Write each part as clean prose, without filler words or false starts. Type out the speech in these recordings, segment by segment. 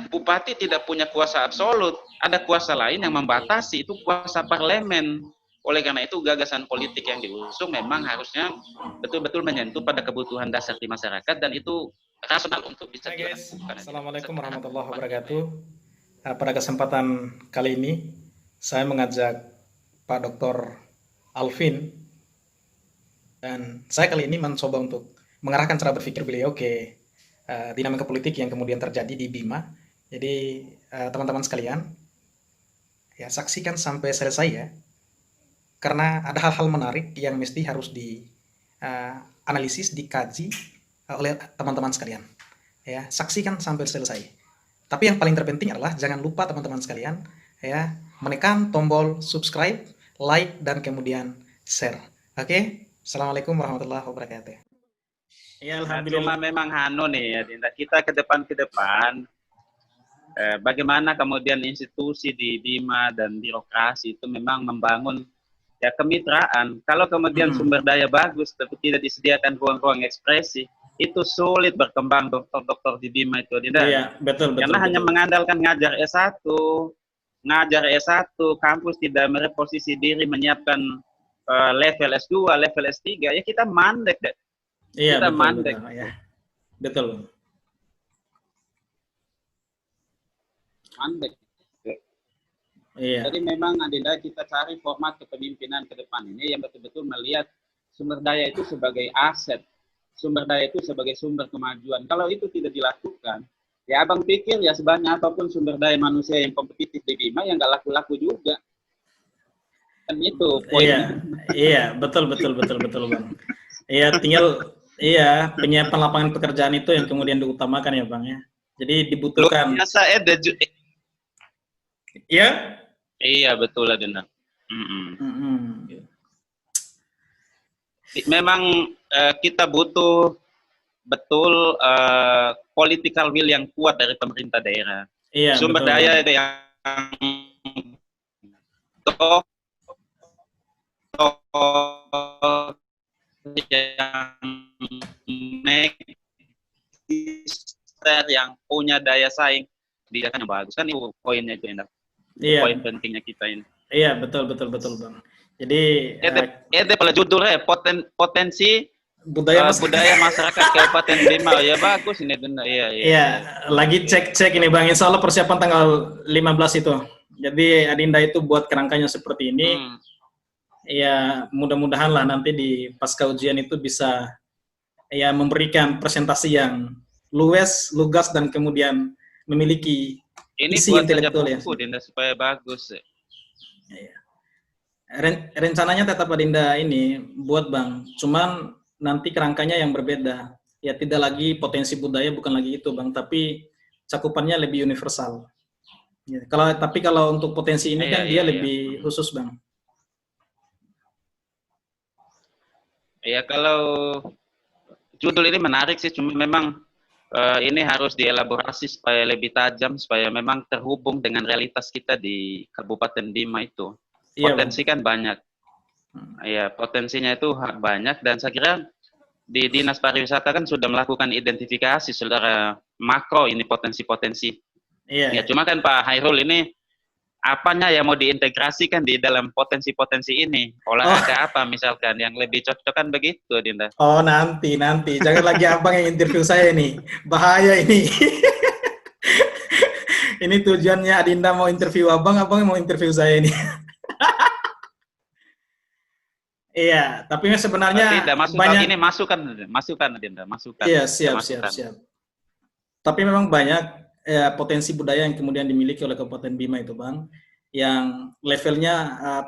bupati tidak punya kuasa absolut, ada kuasa lain yang membatasi, itu kuasa parlemen. Oleh karena itu gagasan politik yang diusung memang harusnya betul-betul menyentuh pada kebutuhan dasar di masyarakat dan itu rasional untuk bisa Hai guys, dilakukan. Assalamualaikum warahmatullahi wabarakatuh. Pada kesempatan kali ini, saya mengajak Pak Dr. Alvin, dan saya kali ini mencoba untuk mengarahkan cara berpikir beliau ke dinamika politik yang kemudian terjadi di Bima. Jadi teman-teman sekalian, ya saksikan sampai selesai ya, karena ada hal-hal menarik yang mesti harus dianalisis, dikaji oleh teman-teman sekalian. Ya, saksikan sampai selesai. Tapi yang paling terpenting adalah jangan lupa teman-teman sekalian ya menekan tombol subscribe, like dan kemudian share. Oke? Assalamualaikum warahmatullahi wabarakatuh. Ya, alhamdulillah. Cuma memang nih ya, Dinda. Kita ke depan bagaimana kemudian institusi di Bima dan birokrasi itu memang membangun ya kemitraan. Kalau kemudian sumber daya bagus tapi tidak disediakan ruang-ruang ekspresi, itu sulit berkembang dokter-dokter di Bima itu, Dinda. Iya, betul. Karena hanya mengandalkan ngajar S1, kampus tidak mereposisi diri menyiapkan level S2, level S3, ya kita mandek deh. Iya, kita mandek. Betul, ya. Betul. Mandek. Iya. Jadi memang Adinda kita cari format kepemimpinan ke depan ini yang betul-betul melihat sumber daya itu sebagai aset, sumber daya itu sebagai sumber kemajuan. Kalau itu tidak dilakukan, ya abang pikir ya sebanyak apapun sumber daya manusia yang kompetitif di Bima yang nggak laku-laku juga. Kan itu poinnya. Iya, betul Bang. Iya, tinggal penyiapan lapangan pekerjaan itu yang kemudian diutamakan ya Bang ya. Jadi dibutuhkan. Biasa Iya? Iya, betul lah Dina. Memang kita butuh betul political will yang kuat dari pemerintah daerah. Iya, sumber betul, daya yang yang punya daya saing dia kan yang bagus kan itu poinnya itu Endak. Iya. Poin pentingnya kita ini. Iya, betul Bang. Jadi pada judulnya potensi budaya masyarakat Kabupaten Bima ya bagus ini Denda. Iya. Lagi cek ini Bang, insya Allah persiapan tanggal 15 itu. Jadi Adinda itu buat kerangkanya seperti ini. Ya mudah-mudahan lah nanti di pasca ujian itu bisa ya memberikan presentasi yang lugas dan kemudian memiliki ini isi buat intelektual ya. Dinda supaya bagus. Ya. Rencananya tetap Adinda ini buat Bang, cuman nanti kerangkanya yang berbeda. Ya tidak lagi potensi budaya, bukan lagi itu Bang, tapi cakupannya lebih universal. Ya, kalau untuk potensi ini kan dia lebih khusus Bang. Ya kalau judul ini menarik sih, cuma memang ini harus dielaborasi supaya lebih tajam, supaya memang terhubung dengan realitas kita di Kabupaten Bima itu. Potensi kan banyak. Ya, potensinya itu banyak dan saya kira di Dinas Pariwisata kan sudah melakukan identifikasi secara makro ini potensi-potensi. Ya, cuma kan Pak Hairul ini apanya yang mau diintegrasikan di dalam potensi-potensi ini? Olahraga apa misalkan yang lebih cocok kan begitu, Dinda? Oh, nanti. Jangan lagi Abang yang interview saya nih. Bahaya ini. Ini tujuannya Adinda mau interview Abang mau interview saya ini. Iya, tapi sebenarnya tidak, banyak ini masukan Dinda, masukan. Iya, siap. Tapi memang banyak potensi budaya yang kemudian dimiliki oleh Kabupaten Bima itu, Bang, yang levelnya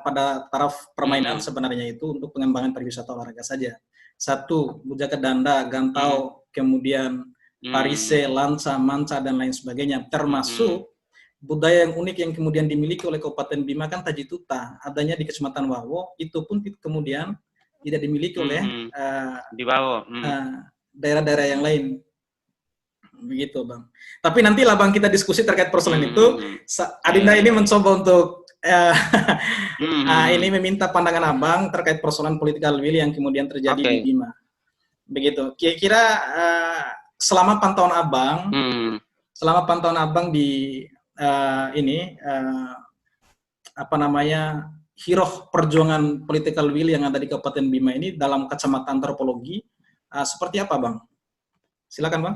pada taraf permainan sebenarnya itu untuk pengembangan pariwisata olahraga saja. Satu, Bujaka Danda, Gantau, kemudian Parise, Lansa, Manca, dan lain sebagainya, termasuk budaya yang unik yang kemudian dimiliki oleh Kabupaten Bima kan Tajituta, adanya di Kecamatan Wawo, itu pun kemudian tidak dimiliki oleh di Wawo daerah-daerah yang lain. Begitu Bang. Tapi nantilah Bang kita diskusi terkait persoalan itu. Adinda ini mencoba untuk ini meminta pandangan Abang terkait persoalan political will yang kemudian terjadi di Bima. Begitu. Kira-kira selama pantauan Abang selama pantauan Abang di apa namanya, hiroh perjuangan political will yang ada di Kabupaten Bima ini dalam kacamata antropologi, seperti apa, Bang? Silakan, Bang.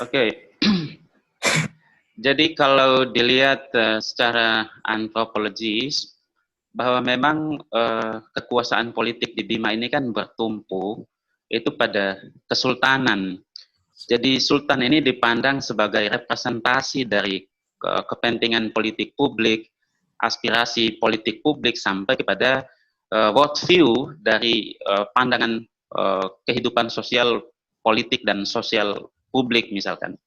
Oke. Jadi kalau dilihat secara antropologis, bahwa memang kekuasaan politik di Bima ini kan bertumpu itu pada kesultanan. Jadi sultan ini dipandang sebagai representasi dari kepentingan politik publik, aspirasi politik publik sampai kepada world view dari pandangan kehidupan sosial politik dan sosial publik misalkan.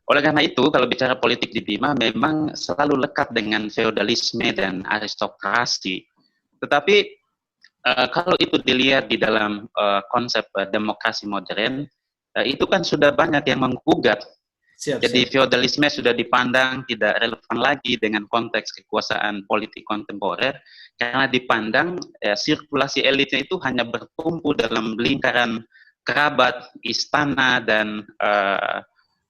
Oleh karena itu, kalau bicara politik di Bima memang selalu lekat dengan feodalisme dan aristokrasi. Tetapi kalau itu dilihat di dalam konsep demokrasi modern, itu kan sudah banyak yang menggugat. Jadi feodalisme sudah dipandang tidak relevan lagi dengan konteks kekuasaan politik kontemporer, karena dipandang sirkulasi elitnya itu hanya bertumpu dalam lingkaran kerabat, istana, dan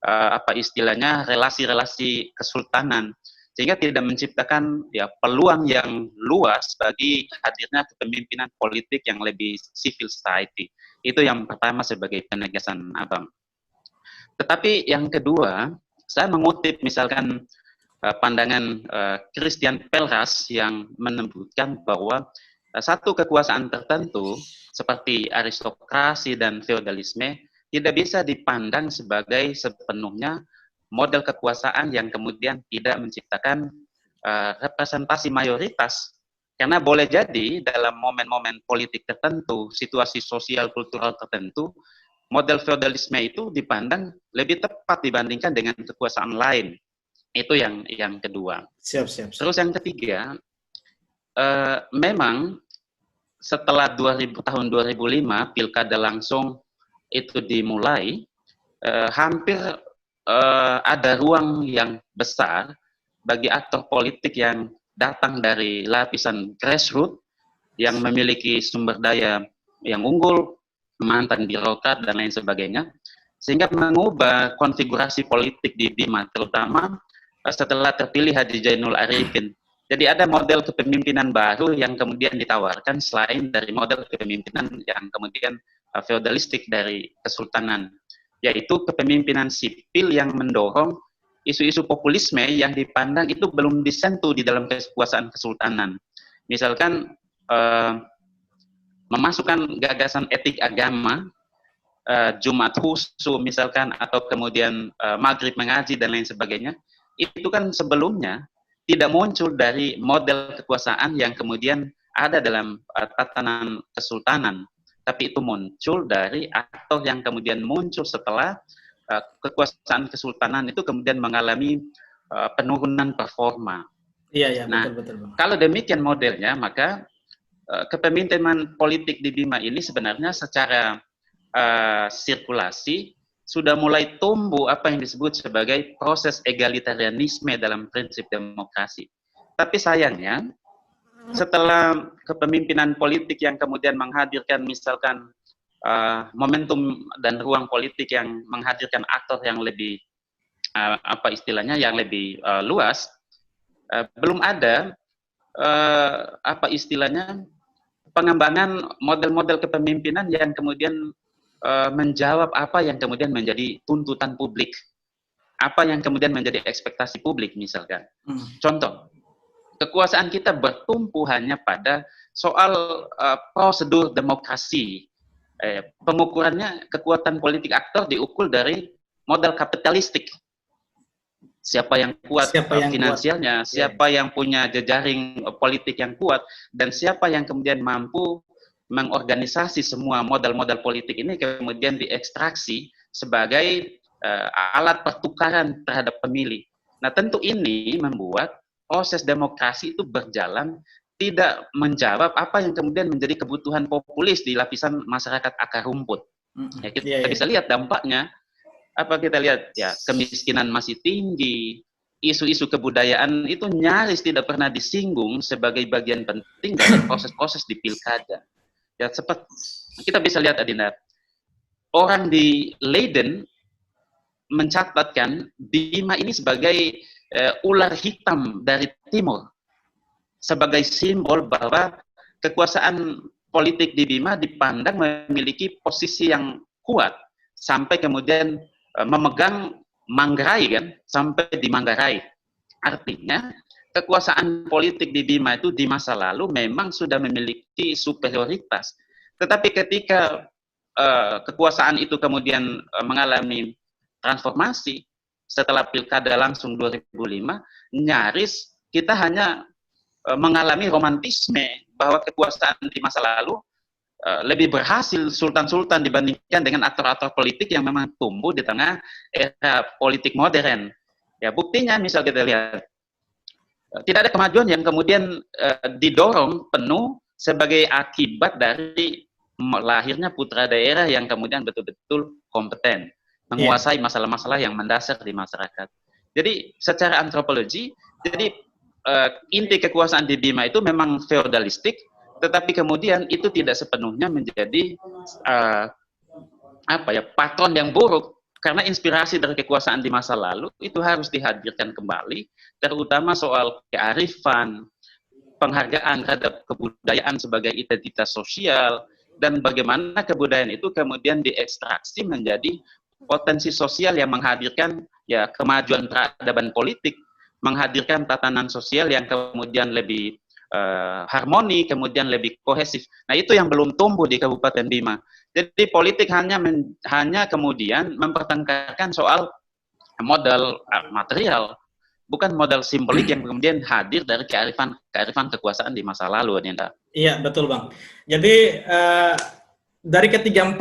apa istilahnya relasi-relasi kesultanan, sehingga tidak menciptakan ya peluang yang luas bagi hadirnya kepemimpinan politik yang lebih civil society. Itu yang pertama sebagai penegasan Abang. Tetapi yang kedua, saya mengutip misalkan pandangan Christian Pelras yang menyebutkan bahwa satu kekuasaan tertentu seperti aristokrasi dan feodalisme tidak bisa dipandang sebagai sepenuhnya model kekuasaan yang kemudian tidak menciptakan representasi mayoritas. Karena boleh jadi dalam momen-momen politik tertentu, situasi sosial kultural tertentu, model feodalisme itu dipandang lebih tepat dibandingkan dengan kekuasaan lain. Itu yang kedua. Siap. Terus yang ketiga, memang setelah tahun 2005 pilkada langsung itu dimulai, hampir ada ruang yang besar bagi aktor politik yang datang dari lapisan grassroots yang memiliki sumber daya yang unggul, mantan birokrat dan lain sebagainya, sehingga mengubah konfigurasi politik di Bima, terutama setelah terpilih Haji Zainul Arifin. Jadi ada model kepemimpinan baru yang kemudian ditawarkan selain dari model kepemimpinan yang kemudian feodalistik dari kesultanan, yaitu kepemimpinan sipil yang mendorong isu-isu populisme yang dipandang itu belum disentuh di dalam kekuasaan kesultanan. Misalkan memasukkan gagasan etik agama, Jumat khusu misalkan, atau kemudian maghrib mengaji dan lain sebagainya, itu kan sebelumnya tidak muncul dari model kekuasaan yang kemudian ada dalam tatanan kesultanan, tapi itu muncul dari aktor yang kemudian muncul setelah kekuasaan kesultanan itu kemudian mengalami penurunan performa. Iya, nah, betul. Kalau demikian modelnya, maka kepemimpinan politik di Bima ini sebenarnya secara sirkulasi sudah mulai tumbuh apa yang disebut sebagai proses egalitarianisme dalam prinsip demokrasi. Tapi sayangnya, setelah kepemimpinan politik yang kemudian menghadirkan misalkan momentum dan ruang politik yang menghadirkan aktor yang lebih apa istilahnya yang lebih luas, belum ada apa istilahnya pengembangan model-model kepemimpinan yang kemudian menjawab apa yang kemudian menjadi tuntutan publik, apa yang kemudian menjadi ekspektasi publik misalkan. Contoh, kekuasaan kita bertumpu hanya pada soal prosedur demokrasi. Pengukurannya kekuatan politik aktor diukur dari model kapitalistik. Siapa yang kuat finansialnya, siapa yang punya jejaring politik yang kuat, dan siapa yang kemudian mampu mengorganisasi semua model-model politik ini kemudian diekstraksi sebagai alat pertukaran terhadap pemilih. Nah, tentu ini membuat proses demokrasi itu berjalan tidak menjawab apa yang kemudian menjadi kebutuhan populis di lapisan masyarakat akar rumput. Ya, kita bisa lihat dampaknya. Apa kita lihat ya, kemiskinan masih tinggi, isu-isu kebudayaan itu nyaris tidak pernah disinggung sebagai bagian penting dari proses-proses di pilkada. Ya, seperti kita bisa lihat Adinda, orang di Leiden mencatatkan Bima ini sebagai ular hitam dari timur, sebagai simbol bahwa kekuasaan politik di Bima dipandang memiliki posisi yang kuat sampai kemudian memegang Manggarai kan, sampai di Manggarai. Artinya kekuasaan politik di Bima itu di masa lalu memang sudah memiliki superioritas. Tetapi ketika kekuasaan itu kemudian mengalami transformasi setelah pilkada langsung 2005, nyaris kita hanya mengalami romantisme bahwa kekuasaan di masa lalu lebih berhasil sultan-sultan dibandingkan dengan aktor-aktor politik yang memang tumbuh di tengah era politik modern. Ya, buktinya misal kita lihat, tidak ada kemajuan yang kemudian didorong penuh sebagai akibat dari lahirnya putra daerah yang kemudian betul-betul kompeten, menguasai masalah-masalah yang mendasar di masyarakat. Jadi secara antropologi, jadi inti kekuasaan di Bima itu memang feodalistik, tetapi kemudian itu tidak sepenuhnya menjadi patron yang buruk, karena inspirasi dari kekuasaan di masa lalu itu harus dihadirkan kembali, terutama soal kearifan, penghargaan terhadap kebudayaan sebagai identitas sosial, dan bagaimana kebudayaan itu kemudian diekstraksi menjadi potensi sosial yang menghadirkan ya kemajuan peradaban politik, menghadirkan tatanan sosial yang kemudian lebih harmoni, kemudian lebih kohesif. Nah, itu yang belum tumbuh di Kabupaten Bima. Jadi politik hanya kemudian mempertengkarkan soal modal material, bukan modal simbolik yang kemudian hadir dari kearifan kekuasaan di masa lalu, Ninda. Iya, betul, Bang. Jadi dari ketiga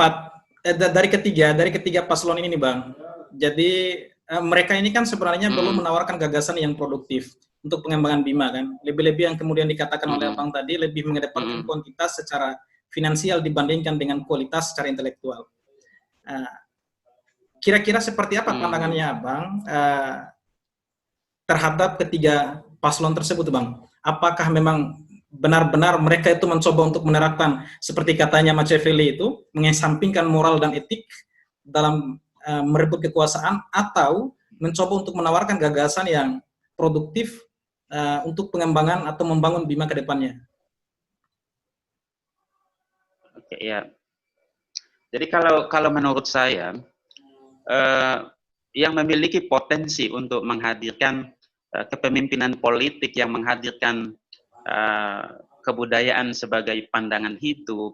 paslon ini nih, Bang. Jadi mereka ini kan sebenarnya belum menawarkan gagasan yang produktif untuk pengembangan Bima kan. Lebih-lebih yang kemudian dikatakan oleh Abang tadi lebih mengedepankan kuantitas secara finansial dibandingkan dengan kualitas secara intelektual. Kira-kira seperti apa pandangannya Abang terhadap ketiga paslon tersebut, Bang? Apakah memang benar-benar mereka itu mencoba untuk menerapkan seperti katanya Machiavelli itu, mengesampingkan moral dan etik dalam merebut kekuasaan, atau mencoba untuk menawarkan gagasan yang produktif untuk pengembangan atau membangun Bima ke depannya? Oke, ya. Jadi kalau menurut saya, yang memiliki potensi untuk menghadirkan kepemimpinan politik yang menghadirkan kebudayaan sebagai pandangan hidup,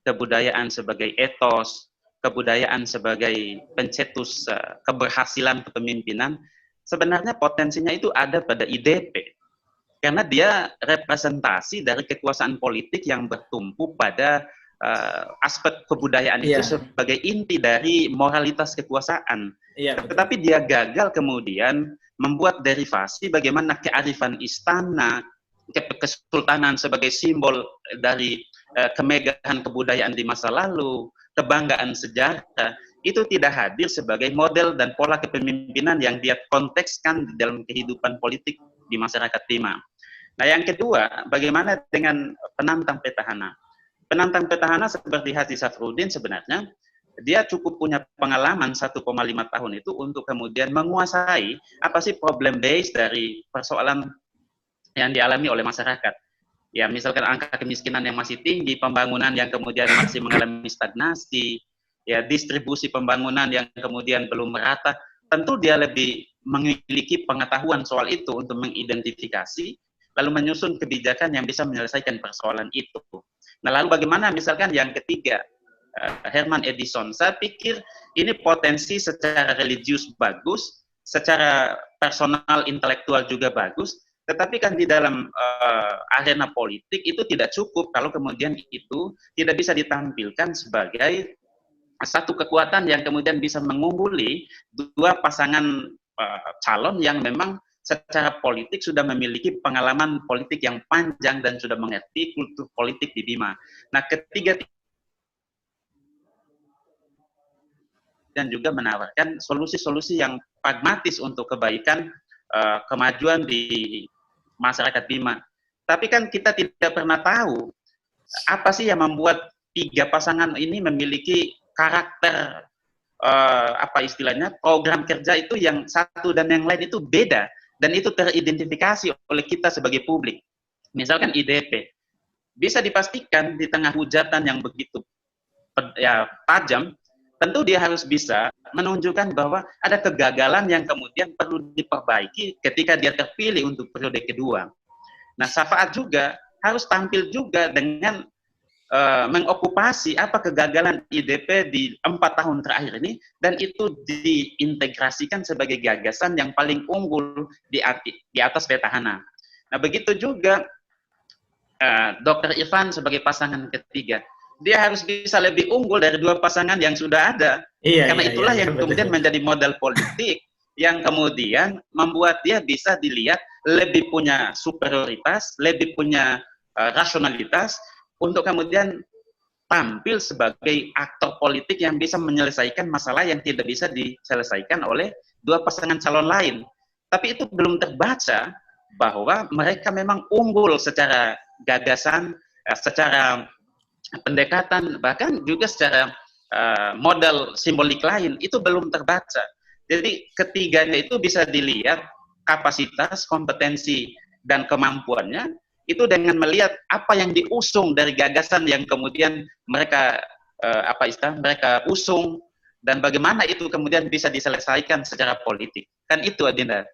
kebudayaan sebagai etos, kebudayaan sebagai pencetus keberhasilan kepemimpinan, sebenarnya potensinya itu ada pada IDP. Karena dia representasi dari kekuasaan politik yang bertumpu pada aspek kebudayaan itu sebagai inti dari moralitas kekuasaan. Tetapi dia gagal kemudian membuat derivasi bagaimana kearifan istana, kesultanan sebagai simbol dari kemegahan kebudayaan di masa lalu, kebanggaan sejarah, itu tidak hadir sebagai model dan pola kepemimpinan yang dia kontekskan di dalam kehidupan politik di masyarakat Bima. Nah, yang kedua, bagaimana dengan penantang petahana? Penantang petahana seperti Haji Safruddin sebenarnya dia cukup punya pengalaman 1,5 tahun itu untuk kemudian menguasai apa sih problem base dari persoalan yang dialami oleh masyarakat. Ya, misalkan angka kemiskinan yang masih tinggi, pembangunan yang kemudian masih mengalami stagnasi, ya distribusi pembangunan yang kemudian belum merata, tentu dia lebih memiliki pengetahuan soal itu untuk mengidentifikasi lalu menyusun kebijakan yang bisa menyelesaikan persoalan itu. Nah, lalu bagaimana misalkan yang ketiga, Herman Edison, saya pikir ini potensi secara religius bagus, secara personal intelektual juga bagus, tetapi kan di dalam arena politik itu tidak cukup kalau kemudian itu tidak bisa ditampilkan sebagai satu kekuatan yang kemudian bisa mengungguli dua pasangan calon yang memang secara politik sudah memiliki pengalaman politik yang panjang dan sudah mengerti kultur politik di Bima. Nah, ketiga dan juga menawarkan solusi-solusi yang pragmatis untuk kebaikan kemajuan di masyarakat Bima. Tapi kan kita tidak pernah tahu apa sih yang membuat tiga pasangan ini memiliki karakter apa istilahnya, program kerja itu yang satu dan yang lain itu beda, dan itu teridentifikasi oleh kita sebagai publik. Misalkan IDP, bisa dipastikan di tengah hujatan yang begitu tajam, tentu dia harus bisa menunjukkan bahwa ada kegagalan yang kemudian perlu diperbaiki ketika dia terpilih untuk periode kedua. Nah, Syafaat juga harus tampil juga dengan mengokupasi apa kegagalan IDP di 4 tahun terakhir ini, dan itu diintegrasikan sebagai gagasan yang paling unggul di atas petahana. Nah, begitu juga Dr. Irfan sebagai pasangan ketiga, dia harus bisa lebih unggul dari dua pasangan yang sudah ada. Karena itulah yang kemudian menjadi modal politik yang kemudian membuat dia bisa dilihat lebih punya superioritas, lebih punya rasionalitas untuk kemudian tampil sebagai aktor politik yang bisa menyelesaikan masalah yang tidak bisa diselesaikan oleh dua pasangan calon lain. Tapi itu belum terbaca bahwa mereka memang unggul secara gagasan, secara pendekatan, bahkan juga secara modal simbolik lain, itu belum terbaca. Jadi ketiganya itu bisa dilihat kapasitas, kompetensi, dan kemampuannya itu dengan melihat apa yang diusung dari gagasan yang kemudian mereka mereka usung, dan bagaimana itu kemudian bisa diselesaikan secara politik. Kan itu, Adinda.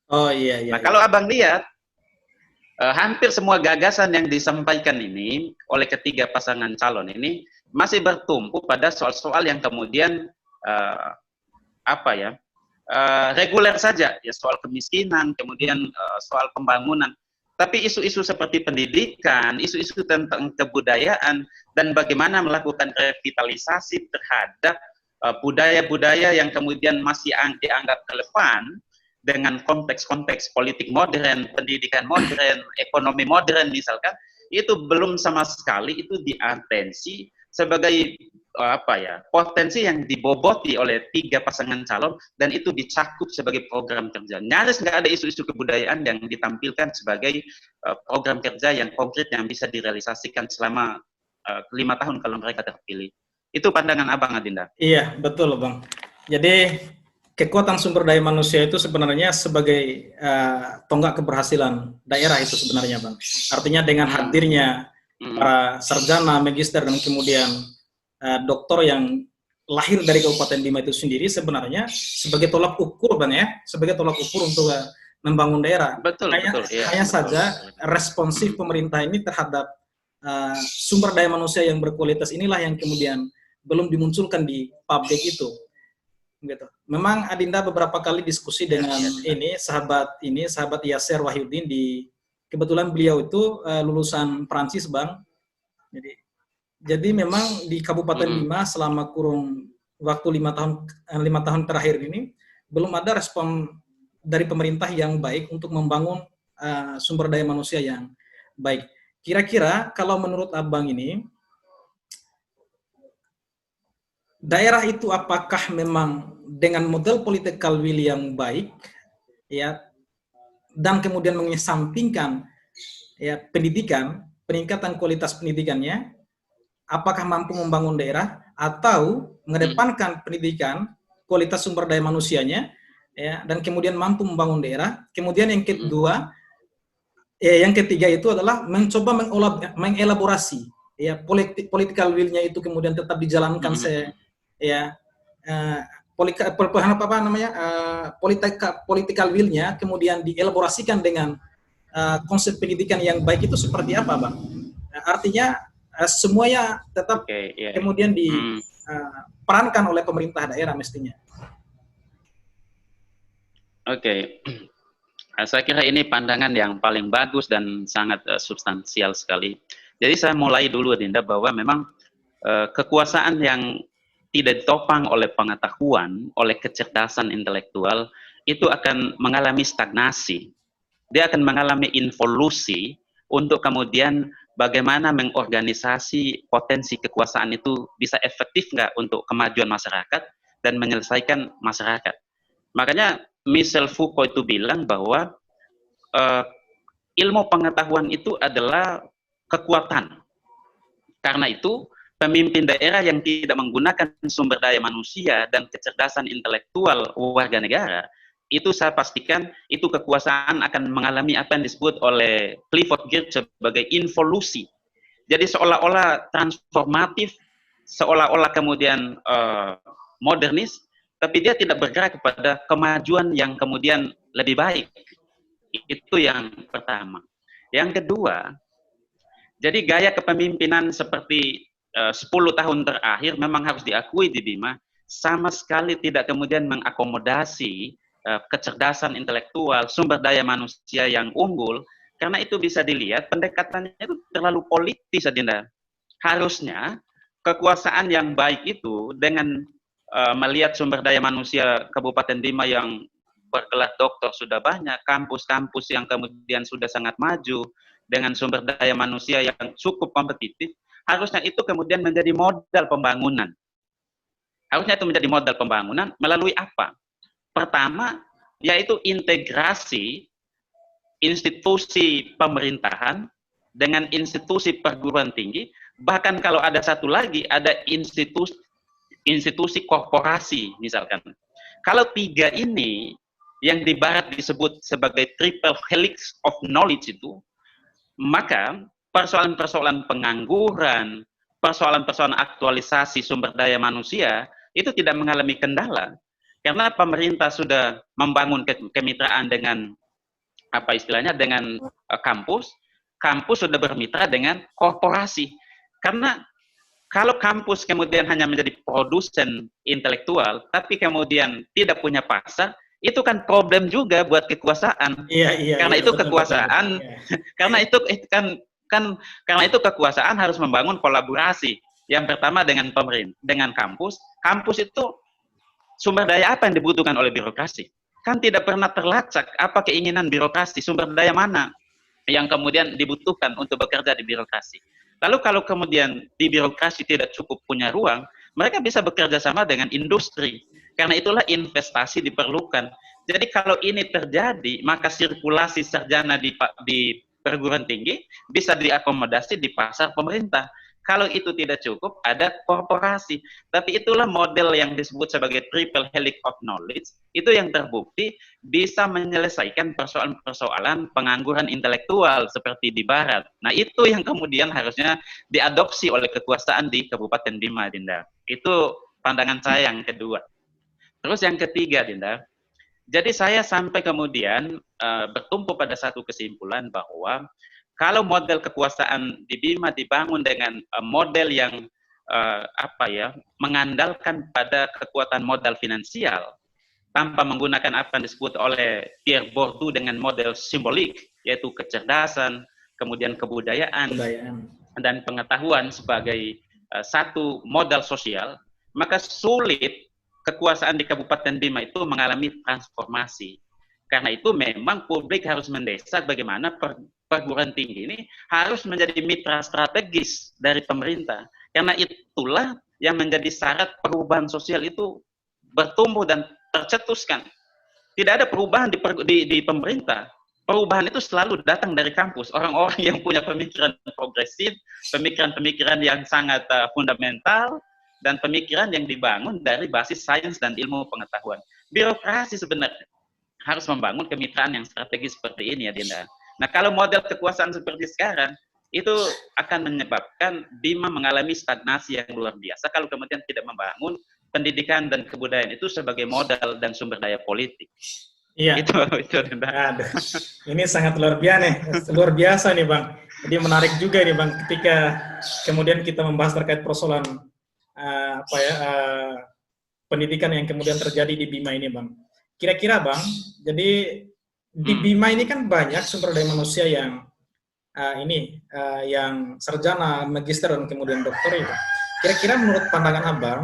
Oh iya. Nah, kalau Abang lihat hampir semua gagasan yang disampaikan ini oleh ketiga pasangan calon ini masih bertumpu pada soal-soal yang kemudian reguler saja, ya, soal kemiskinan, kemudian soal pembangunan. Tapi isu-isu seperti pendidikan, isu-isu tentang kebudayaan, dan bagaimana melakukan revitalisasi terhadap budaya-budaya yang kemudian masih dianggap relevan dengan konteks-konteks politik modern, pendidikan modern, ekonomi modern misalkan, itu belum sama sekali itu diatensi sebagai potensi yang diboboti oleh tiga pasangan calon, dan itu dicakup sebagai program kerja. Nyaris nggak ada isu-isu kebudayaan yang ditampilkan sebagai program kerja yang konkret yang bisa direalisasikan selama 5 tahun kalau mereka terpilih. Itu pandangan Abang, Adinda. Iya, betul, Bang. Jadi kekuatan sumber daya manusia itu sebenarnya sebagai tonggak keberhasilan daerah itu sebenarnya, Bang. Artinya dengan hadirnya para sarjana, magister, dan kemudian doktor yang lahir dari Kabupaten Bima itu sendiri sebenarnya sebagai tolak ukur, Bang, ya, sebagai tolak ukur untuk membangun daerah. Hanya saja responsif pemerintah ini terhadap sumber daya manusia yang berkualitas inilah yang kemudian belum dimunculkan di publik itu. Gitu. Memang Adinda beberapa kali diskusi dengan sahabat Yasser Wahyudin, kebetulan beliau itu lulusan Prancis, Bang. Jadi memang di Kabupaten Bima selama kurun waktu 5 tahun terakhir ini belum ada respon dari pemerintah yang baik untuk membangun sumber daya manusia yang baik. Kira-kira kalau menurut Abang ini, daerah itu apakah memang dengan model political will yang baik, ya, dan kemudian mengesampingkan ya pendidikan, peningkatan kualitas pendidikannya, apakah mampu membangun daerah, atau mengedepankan pendidikan, kualitas sumber daya manusianya, ya, dan kemudian mampu membangun daerah. Kemudian yang kedua, yang ketiga itu adalah mencoba mengelaborasi, ya, political will-nya itu kemudian tetap dijalankan political will-nya kemudian dielaborasikan dengan konsep pendidikan yang baik itu seperti apa, Bang? Artinya semuanya tetap kemudian diperankan oleh pemerintah daerah mestinya. Saya kira ini pandangan yang paling bagus dan sangat substansial sekali. Jadi saya mulai dulu, Dinda, bahwa memang kekuasaan yang tidak ditopang oleh pengetahuan, oleh kecerdasan intelektual, itu akan mengalami stagnasi. Dia akan mengalami involusi untuk kemudian bagaimana mengorganisasi potensi kekuasaan itu bisa efektif nggak untuk kemajuan masyarakat dan menyelesaikan masyarakat. Makanya Michel Foucault itu bilang bahwa ilmu pengetahuan itu adalah kekuatan. Karena itu pemimpin daerah yang tidak menggunakan sumber daya manusia dan kecerdasan intelektual warga negara, itu saya pastikan itu kekuasaan akan mengalami apa yang disebut oleh Clifford Geertz sebagai involusi. Jadi seolah-olah transformatif, seolah-olah kemudian modernis, tapi dia tidak bergerak kepada kemajuan yang kemudian lebih baik. Itu yang pertama. Yang kedua, jadi gaya kepemimpinan seperti 10 tahun terakhir memang harus diakui di Bima, sama sekali tidak kemudian mengakomodasi kecerdasan intelektual, sumber daya manusia yang unggul, karena itu bisa dilihat pendekatannya itu terlalu politis, Adinda. Harusnya kekuasaan yang baik itu dengan melihat sumber daya manusia Kabupaten Bima yang bergelar doktor sudah banyak, kampus-kampus yang kemudian sudah sangat maju, dengan sumber daya manusia yang cukup kompetitif, harusnya itu kemudian menjadi modal pembangunan. Harusnya itu menjadi modal pembangunan melalui apa? Pertama, yaitu integrasi institusi pemerintahan dengan institusi perguruan tinggi, bahkan kalau ada satu lagi, ada institusi korporasi misalkan. Kalau tiga ini yang di barat disebut sebagai triple helix of knowledge itu, maka persoalan-persoalan pengangguran, persoalan-persoalan aktualisasi sumber daya manusia itu tidak mengalami kendala. Karena pemerintah sudah membangun kemitraan dengan apa istilahnya dengan kampus, kampus sudah bermitra dengan korporasi. Karena kalau kampus kemudian hanya menjadi produsen intelektual, tapi kemudian tidak punya pasar, itu kan problem juga buat kekuasaan. Karena itu kekuasaan, karena itu kekuasaan harus membangun kolaborasi. Yang pertama dengan pemerintah, dengan kampus. Kampus itu sumber daya apa yang dibutuhkan oleh birokrasi? Kan tidak pernah terlacak apa keinginan birokrasi, sumber daya mana yang kemudian dibutuhkan untuk bekerja di birokrasi. Lalu kalau kemudian di birokrasi tidak cukup punya ruang, mereka bisa bekerja sama dengan industri. Karena itulah investasi diperlukan. Jadi kalau ini terjadi, maka sirkulasi sarjana di perguruan tinggi bisa diakomodasi di pasar pemerintah. Kalau itu tidak cukup, ada korporasi. Tapi itulah model yang disebut sebagai triple helix of knowledge. Itu yang terbukti bisa menyelesaikan persoalan-persoalan pengangguran intelektual seperti di Barat. Nah, itu yang kemudian harusnya diadopsi oleh kekuasaan di Kabupaten Bima, Dinda. Itu pandangan saya yang kedua. Terus yang ketiga, Dinda. Jadi saya sampai kemudian bertumpu pada satu kesimpulan bahwa kalau model kekuasaan di Bima dibangun dengan model yang mengandalkan pada kekuatan modal finansial tanpa menggunakan apa yang disebut oleh Pierre Bourdieu dengan model simbolik, yaitu kecerdasan, kemudian kebudayaan, dan pengetahuan sebagai satu modal sosial, maka sulit kekuasaan di Kabupaten Bima itu mengalami transformasi. Karena itu memang publik harus mendesak bagaimana perguruan tinggi ini harus menjadi mitra strategis dari pemerintah. Karena itulah yang menjadi syarat perubahan sosial itu bertumbuh dan tercetuskan. Tidak ada perubahan di pemerintah. Perubahan itu selalu datang dari kampus. Orang-orang yang punya pemikiran progresif, pemikiran-pemikiran yang sangat fundamental, dan pemikiran yang dibangun dari basis sains dan ilmu pengetahuan. Birokrasi sebenarnya harus membangun kemitraan yang strategis seperti ini, ya Dinda. Nah, kalau model kekuasaan seperti sekarang, itu akan menyebabkan Bima mengalami stagnasi yang luar biasa kalau kemudian tidak membangun pendidikan dan kebudayaan itu sebagai modal dan sumber daya politik. Iya. Itu Dinda. Ini sangat luar biasa nih, Bang. Jadi menarik juga nih, Bang, ketika kemudian kita membahas terkait persoalan pendidikan yang kemudian terjadi di Bima ini, Bang. Kira-kira, Bang, jadi di Bima ini kan banyak sumber daya manusia yang yang sarjana, magister, dan kemudian doktor itu. Kira-kira menurut pandangan Abang,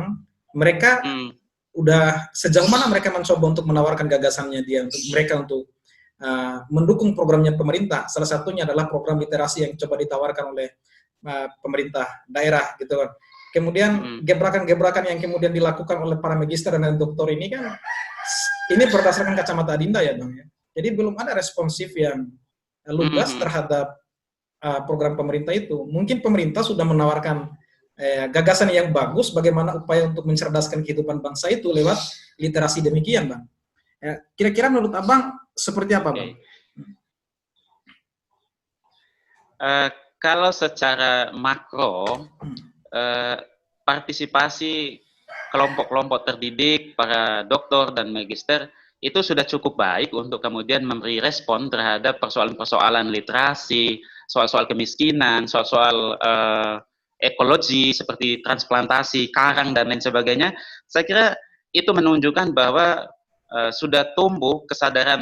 mereka udah sejauh mana mereka mencoba untuk menawarkan gagasannya mereka untuk mendukung programnya pemerintah? Salah satunya adalah program literasi yang coba ditawarkan oleh pemerintah daerah, gitu kan. Kemudian gebrakan-gebrakan yang kemudian dilakukan oleh para magister dan doktor ini kan, ini berdasarkan kacamata Adinda ya, Bang, ya. Jadi belum ada responsif yang lugas terhadap program pemerintah itu. Mungkin pemerintah sudah menawarkan gagasan yang bagus bagaimana upaya untuk mencerdaskan kehidupan bangsa itu lewat literasi demikian, Bang. Kira-kira menurut Abang seperti apa, Bang? Kalau secara makro, partisipasi kelompok-kelompok terdidik, para doktor dan magister, itu sudah cukup baik untuk kemudian memberi respon terhadap persoalan-persoalan literasi, soal-soal kemiskinan, soal-soal ekologi seperti transplantasi, karang, dan lain sebagainya. Saya kira itu menunjukkan bahwa sudah tumbuh kesadaran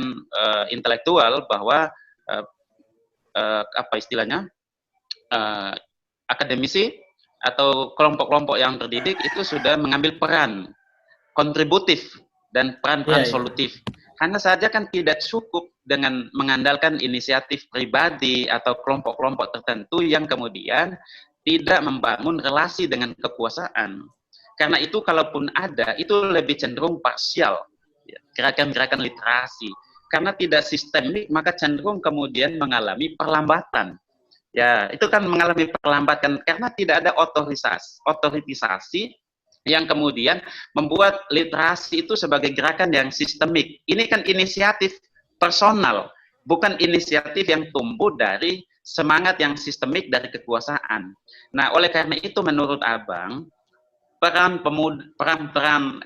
intelektual bahwa apa istilahnya, akademisi atau kelompok-kelompok yang terdidik itu sudah mengambil peran kontributif dan peran-peran solutif. Hanya saja kan tidak cukup dengan mengandalkan inisiatif pribadi atau kelompok-kelompok tertentu yang kemudian tidak membangun relasi dengan kekuasaan. Karena itu kalaupun ada, itu lebih cenderung parsial, gerakan-gerakan literasi. Karena tidak sistemik, maka cenderung kemudian mengalami perlambatan. Ya, itu kan mengalami perlambatan karena tidak ada otoritisasi yang kemudian membuat literasi itu sebagai gerakan yang sistemik. Ini kan inisiatif personal, bukan inisiatif yang tumbuh dari semangat yang sistemik dari kekuasaan. Nah, oleh karena itu menurut Abang, peran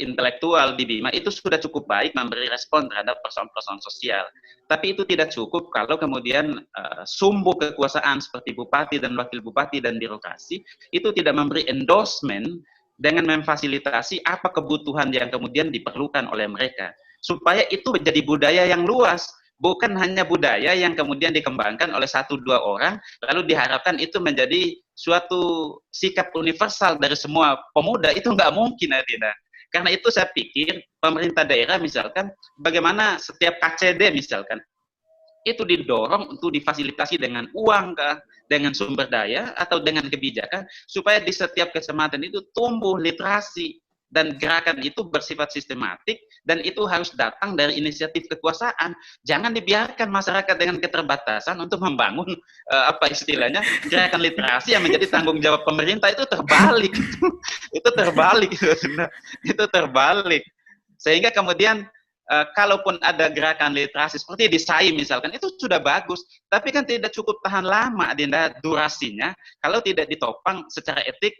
intelektual di Bima itu sudah cukup baik memberi respon terhadap persoalan-persoalan sosial. Tapi itu tidak cukup kalau kemudian sumbu kekuasaan seperti bupati dan wakil bupati dan birokrasi itu tidak memberi endorsement dengan memfasilitasi apa kebutuhan yang kemudian diperlukan oleh mereka. Supaya itu menjadi budaya yang luas. Bukan hanya budaya yang kemudian dikembangkan oleh 1-2 orang, lalu diharapkan itu menjadi suatu sikap universal dari semua pemuda. Itu nggak mungkin, Adina. Karena itu saya pikir pemerintah daerah misalkan, bagaimana setiap KCD misalkan, itu didorong untuk difasilitasi dengan uang, dengan sumber daya, atau dengan kebijakan, supaya di setiap kecamatan itu tumbuh literasi, dan gerakan itu bersifat sistematik, dan itu harus datang dari inisiatif kekuasaan. Jangan dibiarkan masyarakat dengan keterbatasan untuk membangun apa istilahnya gerakan literasi yang menjadi tanggung jawab pemerintah. Itu terbalik. Itu terbalik. Itu terbalik. Sehingga kemudian kalaupun ada gerakan literasi seperti di SAI misalkan, itu sudah bagus, tapi kan tidak cukup tahan lama Dinda durasinya kalau tidak ditopang secara etik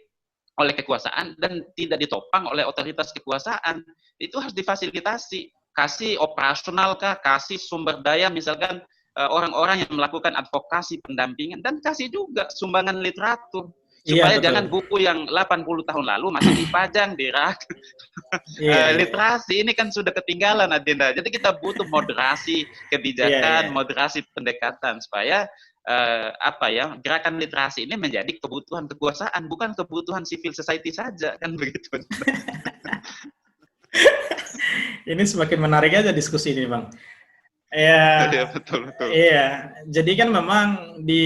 oleh kekuasaan dan tidak ditopang oleh otoritas kekuasaan. Itu harus difasilitasi, kasih operasional kah, kasih sumber daya misalkan orang-orang yang melakukan advokasi pendampingan, dan kasih juga sumbangan literatur supaya jangan buku yang 80 tahun lalu masih dipajang di rak. Literasi ini kan sudah ketinggalan, Adinda. Jadi kita butuh moderasi kebijakan, moderasi pendekatan supaya gerakan literasi ini menjadi kebutuhan kekuasaan, bukan kebutuhan civil society saja, kan begitu. Ini semakin menarik aja diskusi ini, Bang. Ya, betul. Iya, jadi kan memang di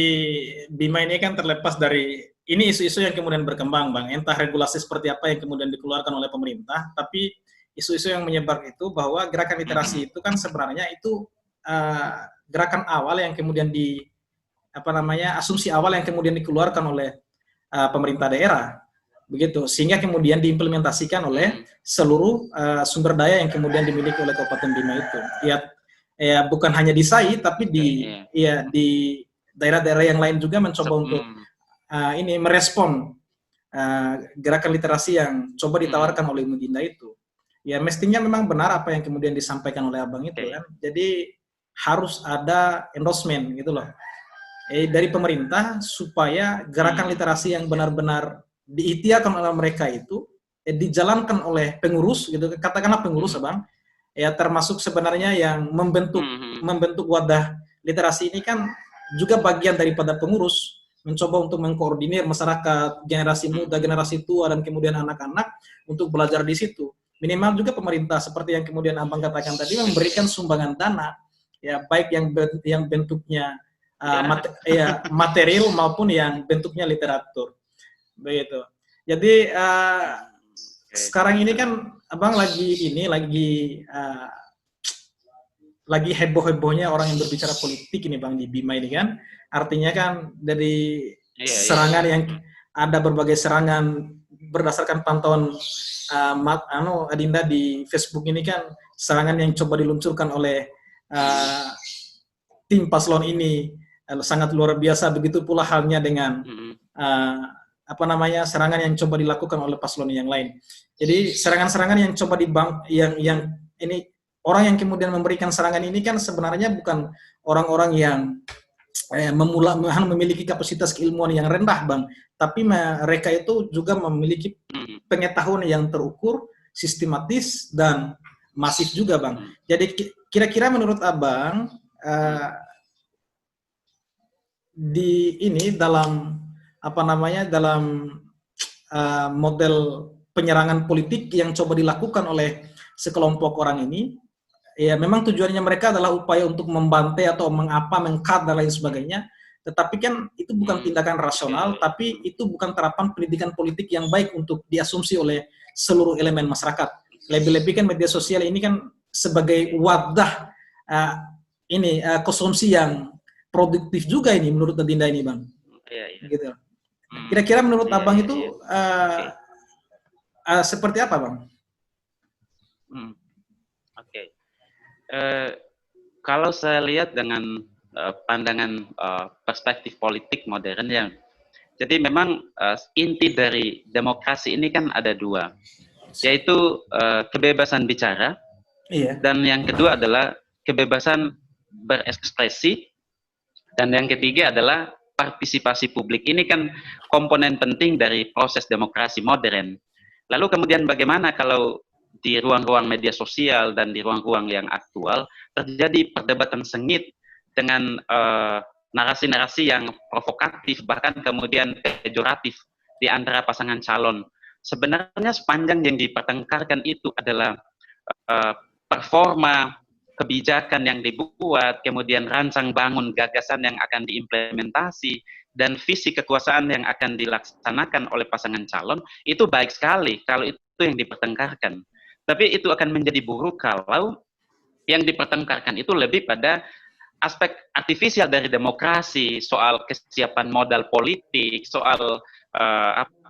Bima ini kan terlepas dari ini isu-isu yang kemudian berkembang, Bang. Entah regulasi seperti apa yang kemudian dikeluarkan oleh pemerintah, tapi isu-isu yang menyebar itu bahwa gerakan literasi itu kan sebenarnya itu gerakan awal yang kemudian asumsi awal yang kemudian dikeluarkan oleh pemerintah daerah, begitu, sehingga kemudian diimplementasikan oleh seluruh sumber daya yang kemudian dimiliki oleh Kabupaten Bima itu. Ya bukan hanya di SAI, tapi di daerah-daerah yang lain juga mencoba untuk ini merespon gerakan literasi yang coba ditawarkan oleh Ibu Dinda itu. Ya mestinya memang benar apa yang kemudian disampaikan oleh Abang itu kan. Jadi harus ada endorsement gitu loh. Dari pemerintah supaya gerakan literasi yang benar-benar diikhtiarkan oleh mereka itu dijalankan oleh pengurus gitu, katakanlah pengurus, Abang, ya termasuk sebenarnya yang membentuk wadah literasi ini kan juga bagian daripada pengurus, mencoba untuk mengkoordinir masyarakat, generasi muda, generasi tua, dan kemudian anak-anak untuk belajar di situ. Minimal juga pemerintah seperti yang kemudian Abang katakan tadi memberikan sumbangan dana, ya baik yang bentuknya material maupun yang bentuknya literatur, begitu. Jadi sekarang ini kan Abang lagi heboh-hebohnya orang yang berbicara politik ini, Bang, di Bima ini kan, artinya kan dari serangan yang ada berbagai serangan berdasarkan pantauan Adinda di Facebook ini kan serangan yang coba diluncurkan oleh uh, tim paslon ini sangat luar biasa. Begitu pula halnya dengan serangan yang coba dilakukan oleh paslon yang lain. Jadi serangan-serangan yang coba yang ini orang yang kemudian memberikan serangan ini kan sebenarnya bukan orang-orang yang memiliki kapasitas keilmuan yang rendah, Bang, tapi mereka itu juga memiliki pengetahuan yang terukur, sistematis dan masif juga, Bang. Jadi kira-kira menurut Abang dalam model penyerangan politik yang coba dilakukan oleh sekelompok orang ini, ya memang tujuannya mereka adalah upaya untuk membantai atau mengkat dan lain sebagainya, tetapi kan itu bukan tindakan rasional, tapi itu bukan terapan pendidikan politik yang baik untuk diasumsi oleh seluruh elemen masyarakat. Lebih-lebih kan media sosial ini kan sebagai wadah konsumsi yang produktif juga ini menurut Adinda ini, Bang. Iya. Gitu. Kira-kira menurut Abang itu seperti apa, Bang? Oke. Kalau saya lihat dengan pandangan perspektif politik modern ya, jadi memang inti dari demokrasi ini kan ada dua, yaitu kebebasan bicara, dan yang kedua adalah kebebasan berekspresi, dan yang ketiga adalah partisipasi publik. Ini kan komponen penting dari proses demokrasi modern. Lalu kemudian bagaimana kalau di ruang-ruang media sosial dan di ruang-ruang yang aktual terjadi perdebatan sengit dengan narasi-narasi yang provokatif, bahkan kemudian pejoratif di antara pasangan calon. Sebenarnya sepanjang yang dipertengkarkan itu adalah performa kebijakan yang dibuat, kemudian rancang bangun gagasan yang akan diimplementasi, dan visi kekuasaan yang akan dilaksanakan oleh pasangan calon, itu baik sekali kalau itu yang dipertengkarkan. Tapi itu akan menjadi buruk kalau yang dipertengkarkan itu lebih pada aspek artifisial dari demokrasi, soal kesiapan modal politik, soal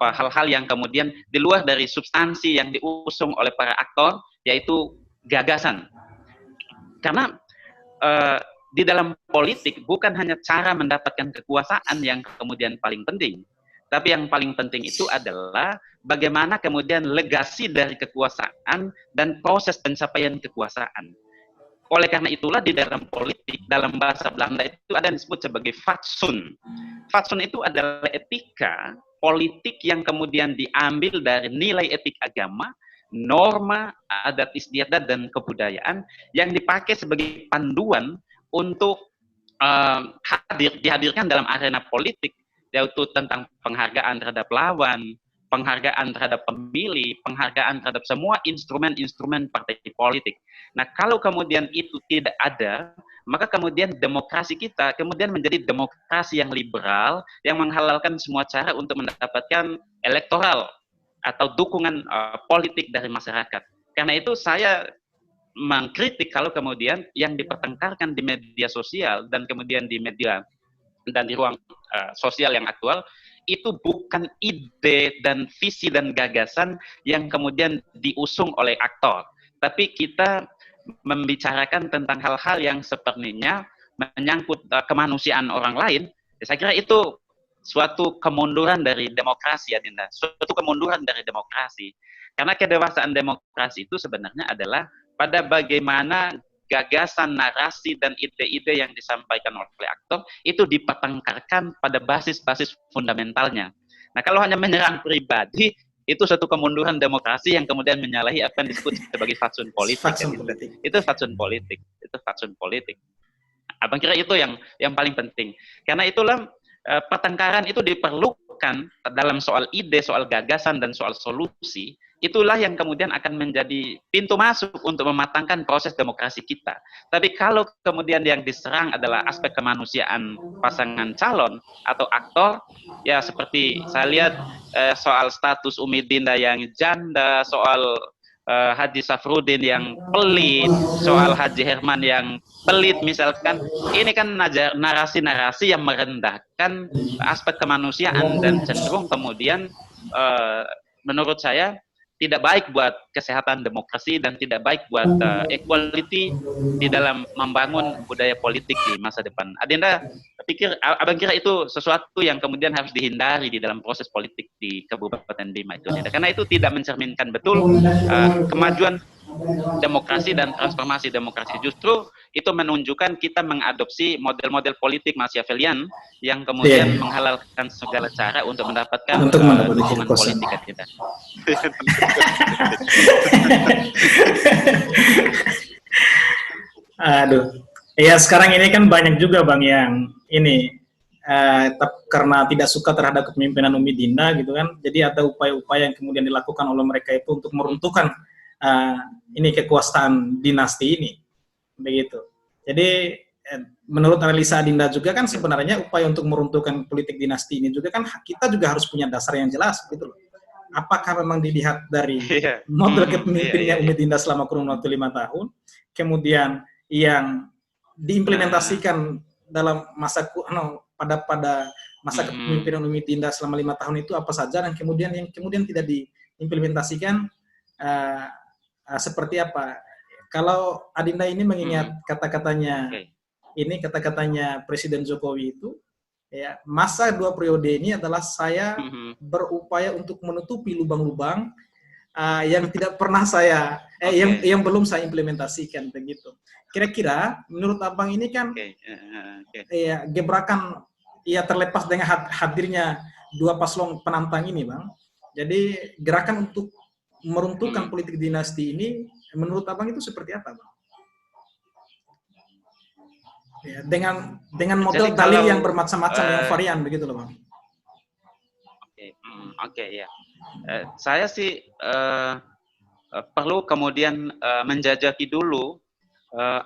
hal-hal yang kemudian di luar dari substansi yang diusung oleh para aktor, yaitu gagasan. Karena di dalam politik bukan hanya cara mendapatkan kekuasaan yang kemudian paling penting, tapi yang paling penting itu adalah bagaimana kemudian legasi dari kekuasaan dan proses pencapaian kekuasaan. Oleh karena itulah di dalam politik, dalam bahasa Belanda itu ada yang disebut sebagai fatsoen. Fatsoen itu adalah etika politik yang kemudian diambil dari nilai etik agama, norma, adat istiadat, dan kebudayaan yang dipakai sebagai panduan untuk dihadirkan dalam arena politik, yaitu tentang penghargaan terhadap lawan, penghargaan terhadap pemilih, penghargaan terhadap semua instrumen-instrumen partai politik. Nah, kalau kemudian itu tidak ada, maka kemudian demokrasi kita kemudian menjadi demokrasi yang liberal, yang menghalalkan semua cara untuk mendapatkan elektoral atau dukungan politik dari masyarakat. Karena itu saya mengkritik kalau kemudian yang dipertengkarkan di media sosial dan kemudian di media dan di ruang sosial yang aktual itu bukan ide dan visi dan gagasan yang kemudian diusung oleh aktor, tapi kita membicarakan tentang hal-hal yang sepertinya menyangkut kemanusiaan orang lain. Saya kira itu suatu kemunduran dari demokrasi, Adinda. Suatu kemunduran dari demokrasi. Karena kedewasaan demokrasi itu sebenarnya adalah pada bagaimana gagasan, narasi, dan ide-ide yang disampaikan oleh aktor itu dipertengkarkan pada basis-basis fundamentalnya. Nah, kalau hanya menyerang pribadi, itu suatu kemunduran demokrasi yang kemudian menyalahi apa yang disebut sebagai fatsoen politik. Itu fatsoen politik. Itu fatsoen politik. Abang kira itu yang paling penting. Karena itulah pertengkaran itu diperlukan dalam soal ide, soal gagasan, dan soal solusi. Itulah yang kemudian akan menjadi pintu masuk untuk mematangkan proses demokrasi kita. Tapi kalau kemudian yang diserang adalah aspek kemanusiaan pasangan calon atau aktor, ya seperti saya lihat soal status Umi Dinda yang janda, soal Haji Safrudin yang pelit, soal Haji Herman yang pelit misalkan, ini kan narasi-narasi yang merendahkan aspek kemanusiaan dan cenderung kemudian menurut saya tidak baik buat kesehatan demokrasi dan tidak baik buat equality di dalam membangun budaya politik di masa depan. Adinda abang kira itu sesuatu yang kemudian harus dihindari di dalam proses politik di Kabupaten Bima itu, Adinda. Karena itu tidak mencerminkan betul kemajuan demokrasi dan transformasi demokrasi. Justru itu menunjukkan kita mengadopsi model-model politik Machiavellian yang kemudian menghalalkan segala cara untuk mendapatkan dukungan politik kita. Aduh, ya sekarang ini kan banyak juga Bang yang ini karena tidak suka terhadap kepemimpinan Umi Dinda gitu kan, jadi ada upaya-upaya yang kemudian dilakukan oleh mereka itu untuk meruntuhkan ini kekuasaan dinasti ini, begitu. Jadi menurut analisa Adinda juga kan sebenarnya upaya untuk meruntuhkan politik dinasti ini juga kan kita juga harus punya dasar yang jelas, gitu loh. Apakah memang dilihat dari model kepemimpinannya Umi Dinda selama kurun waktu 5 tahun, kemudian yang diimplementasikan dalam masa pada masa kepemimpinan Umi Dinda selama 5 tahun itu apa saja, dan kemudian yang kemudian tidak diimplementasikan seperti apa. Kalau Adinda ini mengingat kata-katanya Presiden Jokowi itu, ya, masa 2 periode ini adalah saya berupaya untuk menutupi lubang-lubang yang tidak pernah saya yang belum saya implementasikan, begitu. Kira-kira menurut Abang ini kan ya gebrakan ya terlepas dengan hadirnya 2 paslon penantang ini, Bang. Jadi gerakan untuk meruntuhkan politik dinasti ini menurut Abang itu seperti apa, Bang? Ya, dengan model dalil yang bermacam-macam, yang varian begitu loh, Bang. Oke, ya. Saya sih perlu kemudian menjajaki dulu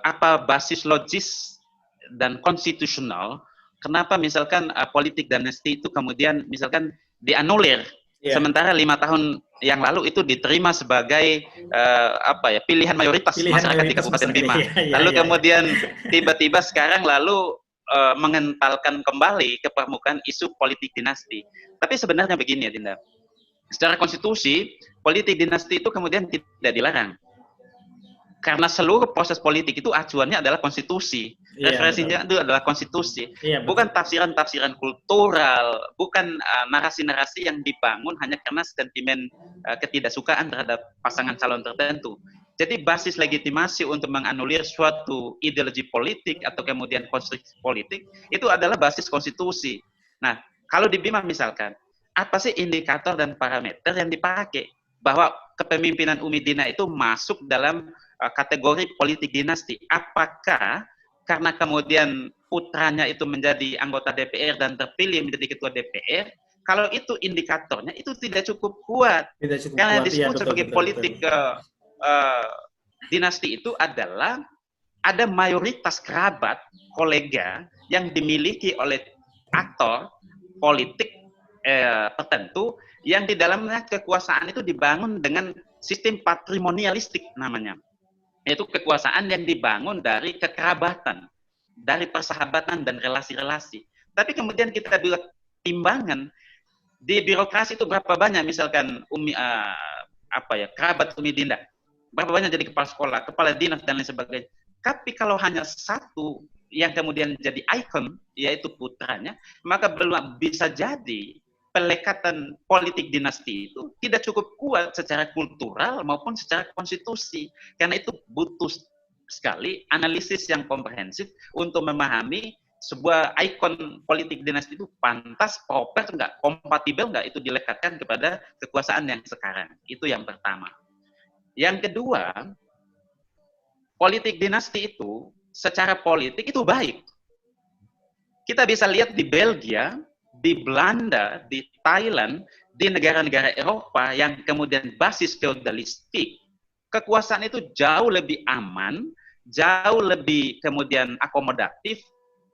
apa basis logis dan konstitusional kenapa misalkan politik dinasti itu kemudian misalkan dianulir, sementara 5 tahun yang lalu itu diterima sebagai pilihan mayoritas masyarakat di Kabupaten Bima. Lalu kemudian tiba-tiba sekarang lalu mengentalkan kembali ke permukaan isu politik dinasti. Tapi sebenarnya begini ya, Dinda. Secara konstitusi, politik dinasti itu kemudian tidak dilarang. Karena seluruh proses politik itu acuannya adalah konstitusi. Referensinya itu adalah konstitusi. Bukan tafsiran-tafsiran kultural, bukan narasi-narasi yang dibangun hanya karena sentimen ketidaksukaan terhadap pasangan calon tertentu. Jadi basis legitimasi untuk menganulir suatu ideologi politik atau kemudian konstruksi politik itu adalah basis konstitusi. Nah, kalau di Bima misalkan, apa sih indikator dan parameter yang dipakai bahwa kepemimpinan Umi Dinda itu masuk dalam kategori politik dinasti? Apakah karena kemudian putranya itu menjadi anggota DPR dan terpilih menjadi ketua DPR? Kalau itu indikatornya itu tidak cukup kuat. Karena disebut sebagai politik dinasti itu adalah ada mayoritas kerabat, kolega yang dimiliki oleh aktor politik tertentu yang di dalamnya kekuasaan itu dibangun dengan sistem patrimonialistik namanya. Yaitu kekuasaan yang dibangun dari kekerabatan, dari persahabatan dan relasi-relasi. Tapi kemudian kita buat timbangan di birokrasi itu berapa banyak misalkan kerabat Umi Dinda, berapa banyak jadi kepala sekolah, kepala dinas dan lain sebagainya. Tapi kalau hanya satu yang kemudian jadi ikon, yaitu putranya, maka belum bisa jadi pelekatan politik dinasti itu tidak cukup kuat secara kultural maupun secara konstitusi. Karena itu butuh sekali analisis yang komprehensif untuk memahami sebuah ikon politik dinasti itu pantas, proper enggak, kompatibel enggak itu dilekatkan kepada kekuasaan yang sekarang. Itu yang pertama. Yang kedua, politik dinasti itu secara politik itu baik. Kita bisa lihat di Belgia, di Belanda, di Thailand, di negara-negara Eropa yang kemudian basis feodalistik, kekuasaan itu jauh lebih aman, jauh lebih kemudian akomodatif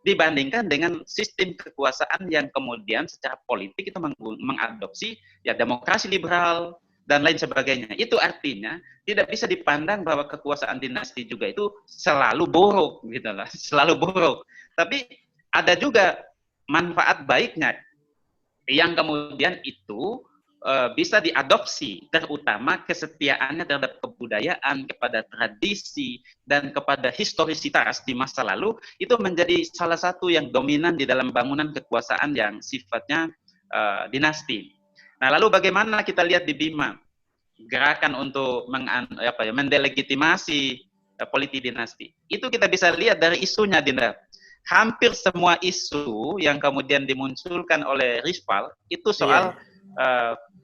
dibandingkan dengan sistem kekuasaan yang kemudian secara politik itu mengadopsi ya demokrasi liberal, dan lain sebagainya. Itu artinya tidak bisa dipandang bahwa kekuasaan dinasti juga itu selalu buruk, gitu lah, selalu buruk. Tapi ada juga manfaat baiknya yang kemudian itu bisa diadopsi, terutama kesetiaannya terhadap kebudayaan, kepada tradisi, dan kepada historisitas di masa lalu, itu menjadi salah satu yang dominan di dalam bangunan kekuasaan yang sifatnya dinasti. Nah, lalu bagaimana kita lihat di Bima, gerakan untuk mendelegitimasi politik dinasti. Itu kita bisa lihat dari isunya, Dinda. Hampir semua isu yang kemudian dimunculkan oleh Rival itu soal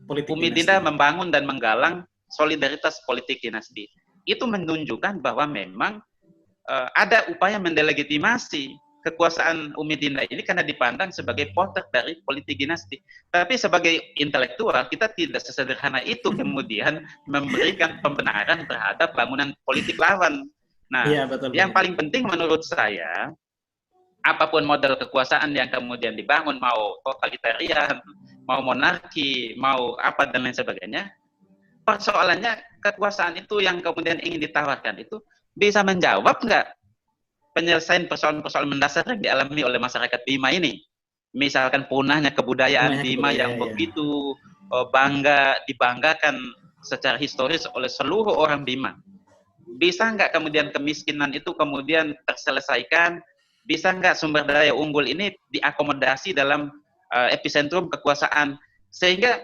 Umi Dinda membangun dan menggalang solidaritas politik dinasti. Itu menunjukkan bahwa memang ada upaya mendelegitimasi kekuasaan Umi Dinda ini karena dipandang sebagai potret dari politik dinasti. Tapi sebagai intelektual, kita tidak sesederhana itu kemudian memberikan pembenaran terhadap bangunan politik lawan. Nah, yang paling penting menurut saya, apapun model kekuasaan yang kemudian dibangun, mau totalitarian, mau monarki, mau apa dan lain sebagainya, persoalannya kekuasaan itu yang kemudian ingin ditawarkan itu bisa menjawab nggak penyelesaian persoalan-persoalan mendasar yang dialami oleh masyarakat Bima ini. Misalkan punahnya kebudayaan Bima yang begitu dibanggakan secara historis oleh seluruh orang Bima. Bisa nggak kemudian kemiskinan itu kemudian terselesaikan? Bisa nggak sumber daya unggul ini diakomodasi dalam epicentrum kekuasaan, sehingga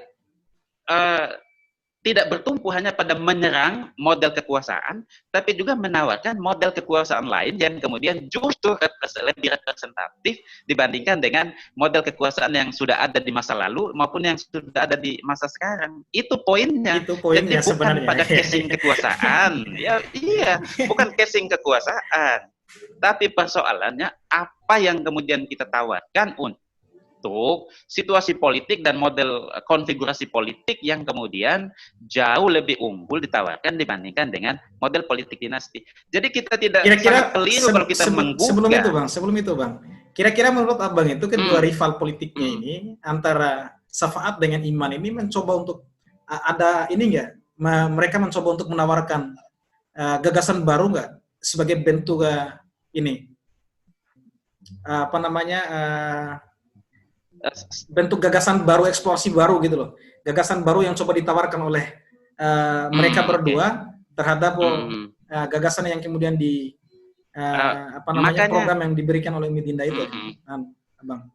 tidak bertumpu hanya pada menyerang model kekuasaan, tapi juga menawarkan model kekuasaan lain yang kemudian justru lebih representatif dibandingkan dengan model kekuasaan yang sudah ada di masa lalu maupun yang sudah ada di masa sekarang. Itu poinnya. Jadi bukan sebenarnya pada casing kekuasaan. Ya, iya, bukan casing kekuasaan. Tapi persoalannya apa yang kemudian kita tawarkan untuk situasi politik dan model konfigurasi politik yang kemudian jauh lebih unggul ditawarkan dibandingkan dengan model politik dinasti. Jadi kita tidak sangat keliru kalau kita menggugah. Sebelum itu bang, kira-kira menurut abang itu kedua rival politiknya ini antara Safaat dengan Iman ini mencoba untuk ada ini enggak? Mereka mencoba untuk menawarkan gagasan baru enggak sebagai bentuk ini apa namanya? Bentuk gagasan baru, eksplorasi baru gitu loh, gagasan baru yang coba ditawarkan oleh mereka berdua terhadap gagasan yang kemudian makanya, program yang diberikan oleh Umi Dinda itu, abang.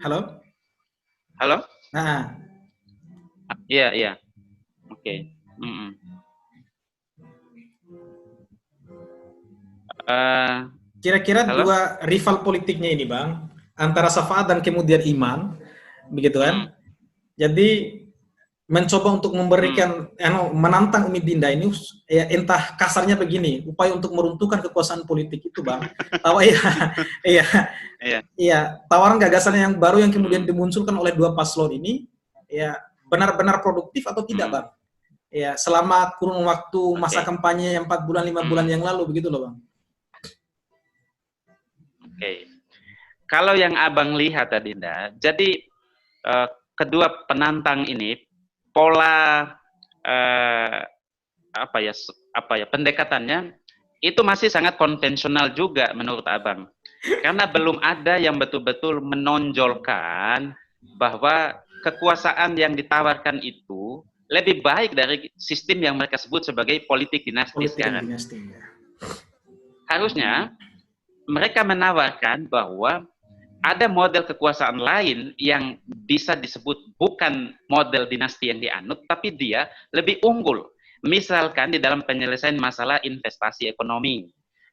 Halo? Iya. Oke. Kira-kira dua rival politiknya ini bang, antara Safaat dan kemudian Iman, begitu kan? Jadi mencoba untuk memberikan, menantang Umi Dinda ini, ya entah kasarnya begini, upaya untuk meruntuhkan kekuasaan politik itu bang. Tawaran gagasan yang baru yang kemudian dimunculkan oleh dua paslon ini, ya benar-benar produktif atau tidak bang? Ya selama kurun waktu masa kampanye yang 4 bulan 5 bulan yang lalu begitu loh bang. Oke. Kalau yang abang lihat tadi, jadi kedua penantang ini pola pendekatannya itu masih sangat konvensional juga menurut abang, karena belum ada yang betul-betul menonjolkan bahwa kekuasaan yang ditawarkan itu lebih baik dari sistem yang mereka sebut sebagai politik dinasti sekarang. Harusnya mereka menawarkan bahwa ada model kekuasaan lain yang bisa disebut bukan model dinasti yang dianut, tapi dia lebih unggul. Misalkan di dalam penyelesaian masalah investasi ekonomi,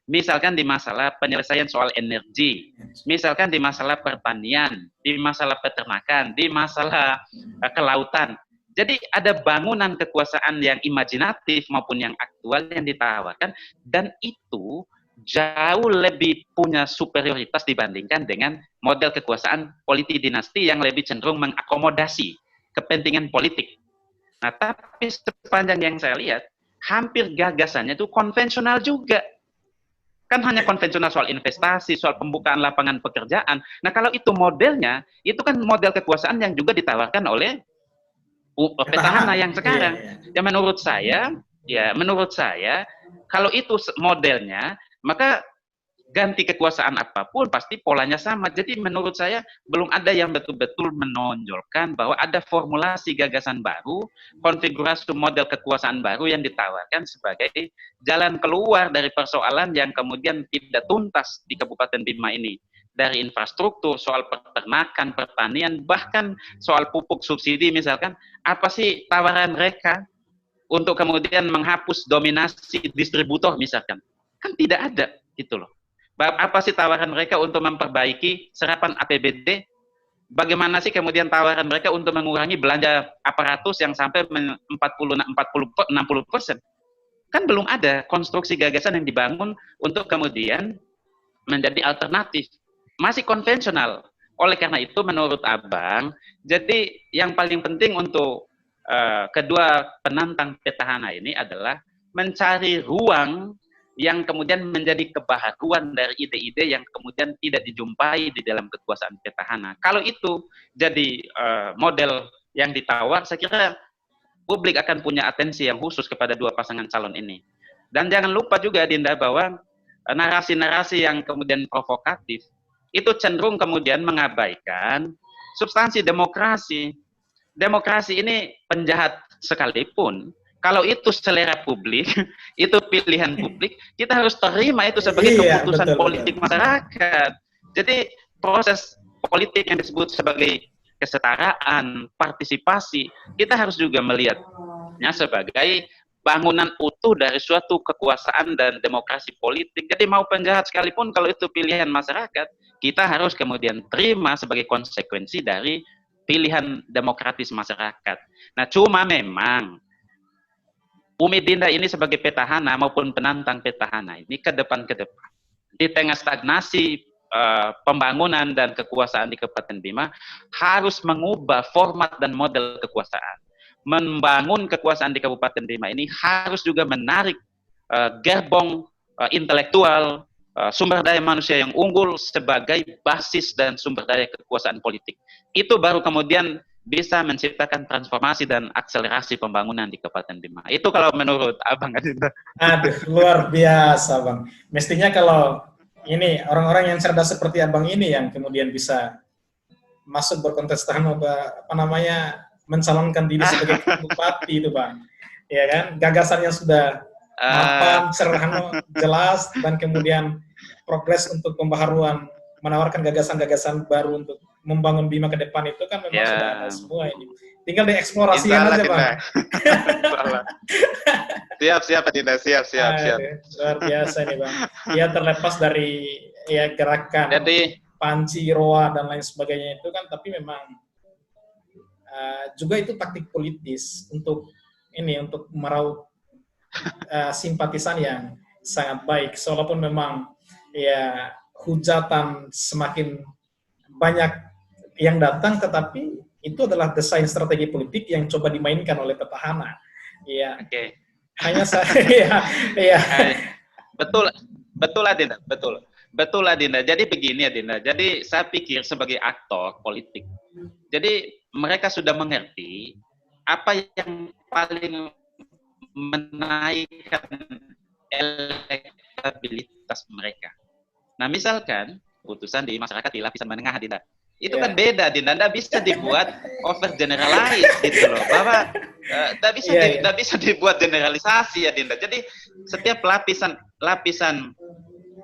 misalkan di masalah penyelesaian soal energi, misalkan di masalah pertanian, di masalah peternakan, di masalah kelautan. Jadi ada bangunan kekuasaan yang imajinatif maupun yang aktual yang ditawarkan, dan itu jauh lebih punya superioritas dibandingkan dengan model kekuasaan politik dinasti yang lebih cenderung mengakomodasi kepentingan politik. Nah, tapi sepanjang yang saya lihat, hampir gagasannya itu konvensional juga. Kan hanya konvensional soal investasi, soal pembukaan lapangan pekerjaan. Nah, kalau itu modelnya, itu kan model kekuasaan yang juga ditawarkan oleh petahana yang sekarang. Ya menurut saya, kalau itu modelnya, maka ganti kekuasaan apapun pasti polanya sama. Jadi menurut saya belum ada yang betul-betul menonjolkan bahwa ada formulasi gagasan baru, konfigurasi model kekuasaan baru yang ditawarkan sebagai jalan keluar dari persoalan yang kemudian tidak tuntas di Kabupaten Bima ini. Dari infrastruktur, soal peternakan, pertanian, bahkan soal pupuk subsidi misalkan, apa sih tawaran mereka untuk kemudian menghapus dominasi distributor misalkan? Kan tidak ada, gitu loh. Apa sih tawaran mereka untuk memperbaiki serapan APBD? Bagaimana sih kemudian tawaran mereka untuk mengurangi belanja aparatus yang sampai 60%? Kan belum ada konstruksi gagasan yang dibangun untuk kemudian menjadi alternatif. Masih konvensional. Oleh karena itu menurut Abang, jadi yang paling penting untuk kedua penantang petahana ini adalah mencari ruang yang kemudian menjadi kebaharuan dari ide-ide yang kemudian tidak dijumpai di dalam kekuasaan petahana. Kalau itu jadi model yang ditawar, saya kira publik akan punya atensi yang khusus kepada dua pasangan calon ini. Dan jangan lupa juga, Dinda, bahwa narasi-narasi yang kemudian provokatif itu cenderung kemudian mengabaikan substansi demokrasi. Demokrasi ini penjahat sekalipun, kalau itu selera publik, itu pilihan publik, kita harus terima itu sebagai keputusan politik masyarakat. Jadi proses politik yang disebut sebagai kesetaraan, partisipasi, kita harus juga melihatnya sebagai bangunan utuh dari suatu kekuasaan dan demokrasi politik. Jadi mau penjahat sekalipun, kalau itu pilihan masyarakat, kita harus kemudian terima sebagai konsekuensi dari pilihan demokratis masyarakat. Nah, cuma memang Umi Dinda ini sebagai petahana maupun penantang petahana ini ke depan di tengah stagnasi pembangunan dan kekuasaan di Kabupaten Bima harus mengubah format dan model kekuasaan. Membangun kekuasaan di Kabupaten Bima ini harus juga menarik gerbong intelektual, sumber daya manusia yang unggul sebagai basis dan sumber daya kekuasaan politik. Itu baru kemudian bisa menciptakan transformasi dan akselerasi pembangunan di Kabupaten Bima. Itu kalau menurut Abang. Aduh, luar biasa, Bang. Mestinya kalau ini orang-orang yang cerdas seperti Abang ini yang kemudian bisa masuk berkontestan mencalonkan diri sebagai bupati itu, Bang. Ya kan? Gagasannya sudah mapan, sederhana, jelas, dan kemudian progres untuk pembaharuan, menawarkan gagasan-gagasan baru untuk membangun Bima ke depan itu kan memang sudah ada semua ini. Tinggal dieksplorasikan aja, Bang. Siap, Dinda. Siap. Luar biasa nih, Bang. Ya, terlepas dari gerakan Panci, Roa, dan lain sebagainya itu kan, tapi memang juga itu taktik politis untuk meraup simpatisan yang sangat baik. Walaupun memang hujatan semakin banyak yang datang, tetapi itu adalah desain strategi politik yang coba dimainkan oleh petahana. Ya. Oke. Hanya saya. Betul lah, Dinda. Jadi begini ya, Dinda. Jadi saya pikir sebagai aktor politik, jadi mereka sudah mengerti apa yang paling menaikkan elektabilitas mereka. Nah, misalkan putusan di masyarakat di lapisan menengah, Dinda, itu kan beda, Dinda. Nggak bisa dibuat over generalize gitu loh, bahwa nggak bisa dibuat generalisasi ya, Dinda. Jadi setiap lapisan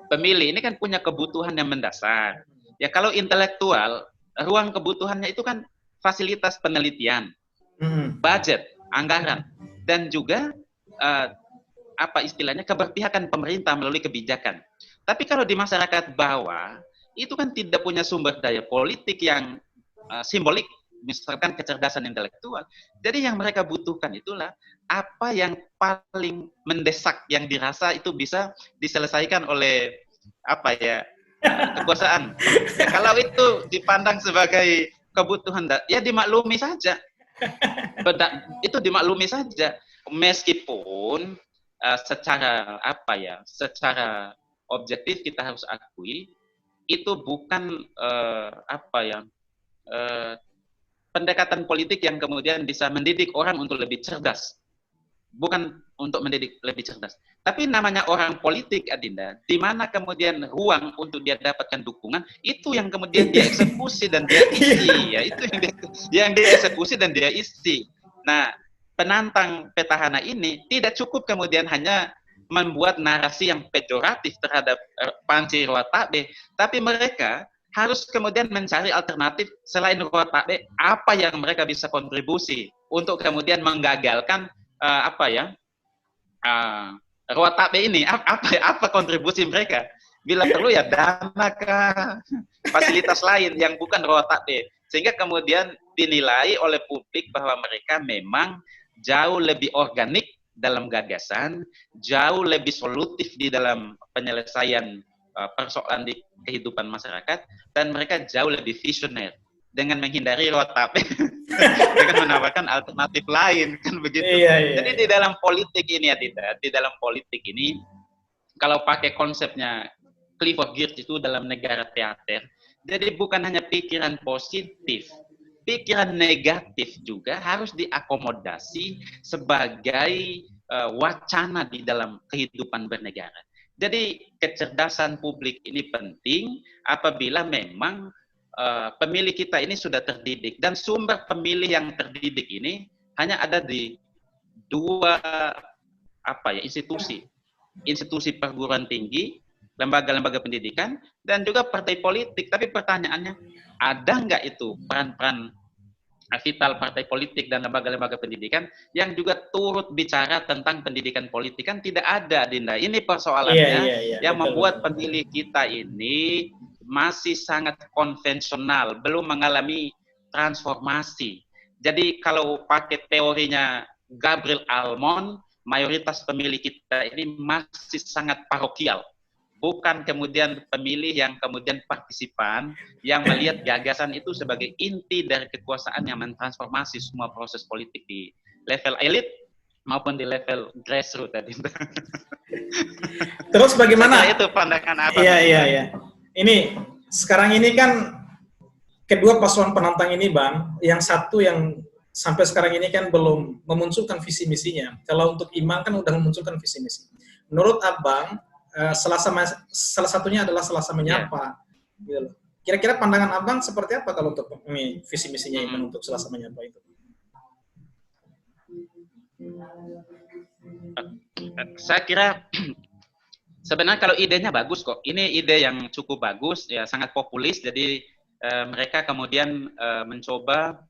pemilih ini kan punya kebutuhan yang mendasar. Ya, kalau intelektual, ruang kebutuhannya itu kan fasilitas penelitian, budget, anggaran, dan juga apa istilahnya, keberpihakan pemerintah melalui kebijakan. Tapi kalau di masyarakat bawah, itu kan tidak punya sumber daya politik yang simbolik, misalkan kecerdasan intelektual. Jadi yang mereka butuhkan itulah apa yang paling mendesak, yang dirasa itu bisa diselesaikan oleh kekuasaan. Ya, kalau itu dipandang sebagai kebutuhan, ya dimaklumi saja. Itu dimaklumi saja, meskipun secara objektif kita harus akui itu bukan pendekatan politik yang kemudian bisa mendidik orang untuk lebih cerdas. Bukan untuk mendidik lebih cerdas. Tapi namanya orang politik, Adinda, di mana kemudian ruang untuk dia dapatkan dukungan, itu yang kemudian dia eksekusi dan dia isi. Ya, itu yang dia eksekusi dan dia isi. Nah, penantang petahana ini tidak cukup kemudian hanya membuat narasi yang pejoratif terhadap Panci Roatabe, tapi mereka harus kemudian mencari alternatif selain Roatabe, apa yang mereka bisa kontribusi untuk kemudian menggagalkan Roatabe ini, apa kontribusi mereka? Bila perlu ya dana kah, fasilitas lain yang bukan Roatabe, sehingga kemudian dinilai oleh publik bahwa mereka memang jauh lebih organik dalam gagasan, jauh lebih solutif di dalam penyelesaian persoalan di kehidupan masyarakat, dan mereka jauh lebih visioner dengan menghindari Roatabe dengan menawarkan alternatif lain, kan begitu. Jadi di dalam politik ini, di dalam politik ini, kalau pakai konsepnya Clifford Geertz itu dalam Negara Teater, jadi bukan hanya pikiran positif, pikiran negatif juga harus diakomodasi sebagai wacana di dalam kehidupan bernegara. Jadi kecerdasan publik ini penting apabila memang pemilih kita ini sudah terdidik, dan sumber pemilih yang terdidik ini hanya ada di dua institusi perguruan tinggi, lembaga-lembaga pendidikan, dan juga partai politik. Tapi pertanyaannya, ada nggak itu peran-peran vital partai politik dan lembaga-lembaga pendidikan yang juga turut bicara tentang pendidikan politik? Kan tidak ada, Dinda. Ini persoalannya yang membuat pemilih kita ini masih sangat konvensional, belum mengalami transformasi. Jadi kalau pakai teorinya Gabriel Almond, mayoritas pemilih kita ini masih sangat parokial. Bukan kemudian pemilih yang kemudian partisipan, yang melihat gagasan itu sebagai inti dari kekuasaan yang mentransformasi semua proses politik di level elit maupun di level grassroots tadi. Terus bagaimana? Itu pandangan apa? Iya. Ini sekarang ini kan kedua paslon penantang ini, Bang, yang satu yang sampai sekarang ini kan belum memunculkan visi misinya. Kalau untuk Imam kan udah memunculkan visi misi. Menurut Abang, salah satunya adalah Selasa Menyapa. Gitu. Kira-kira pandangan Abang seperti apa kalau untuk ini visi misinya Imam untuk Selasa Menyapa itu? Saya kira sebenarnya kalau idenya bagus kok. Ini ide yang cukup bagus, ya sangat populis. Jadi mereka kemudian mencoba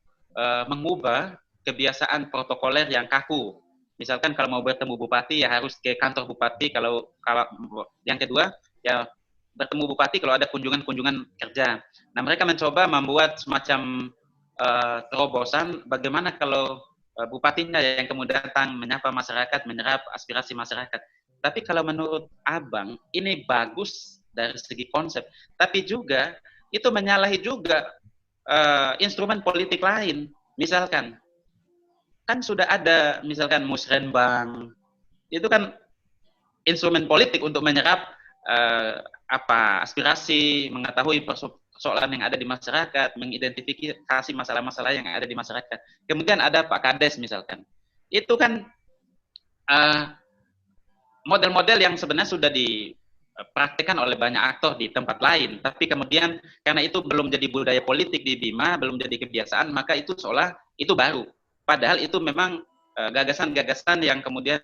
mengubah kebiasaan protokoler yang kaku. Misalkan kalau mau bertemu bupati ya harus ke kantor bupati. Kalau yang kedua ya bertemu bupati kalau ada kunjungan kerja. Nah, mereka mencoba membuat semacam terobosan bagaimana kalau bupatinya yang kemudian datang menyapa masyarakat, menyerap aspirasi masyarakat. Tapi kalau menurut Abang, ini bagus dari segi konsep, tapi juga itu menyalahi juga instrumen politik lain. Misalkan, kan sudah ada misalkan musrenbang, itu kan instrumen politik untuk menyerap aspirasi, mengetahui persoalan yang ada di masyarakat, mengidentifikasi masalah-masalah yang ada di masyarakat. Kemudian ada Pak Kades misalkan, itu kan model-model yang sebenarnya sudah dipraktikkan oleh banyak aktor di tempat lain, tapi kemudian karena itu belum jadi budaya politik di Bima, belum jadi kebiasaan, maka itu seolah itu baru. Padahal itu memang gagasan-gagasan yang kemudian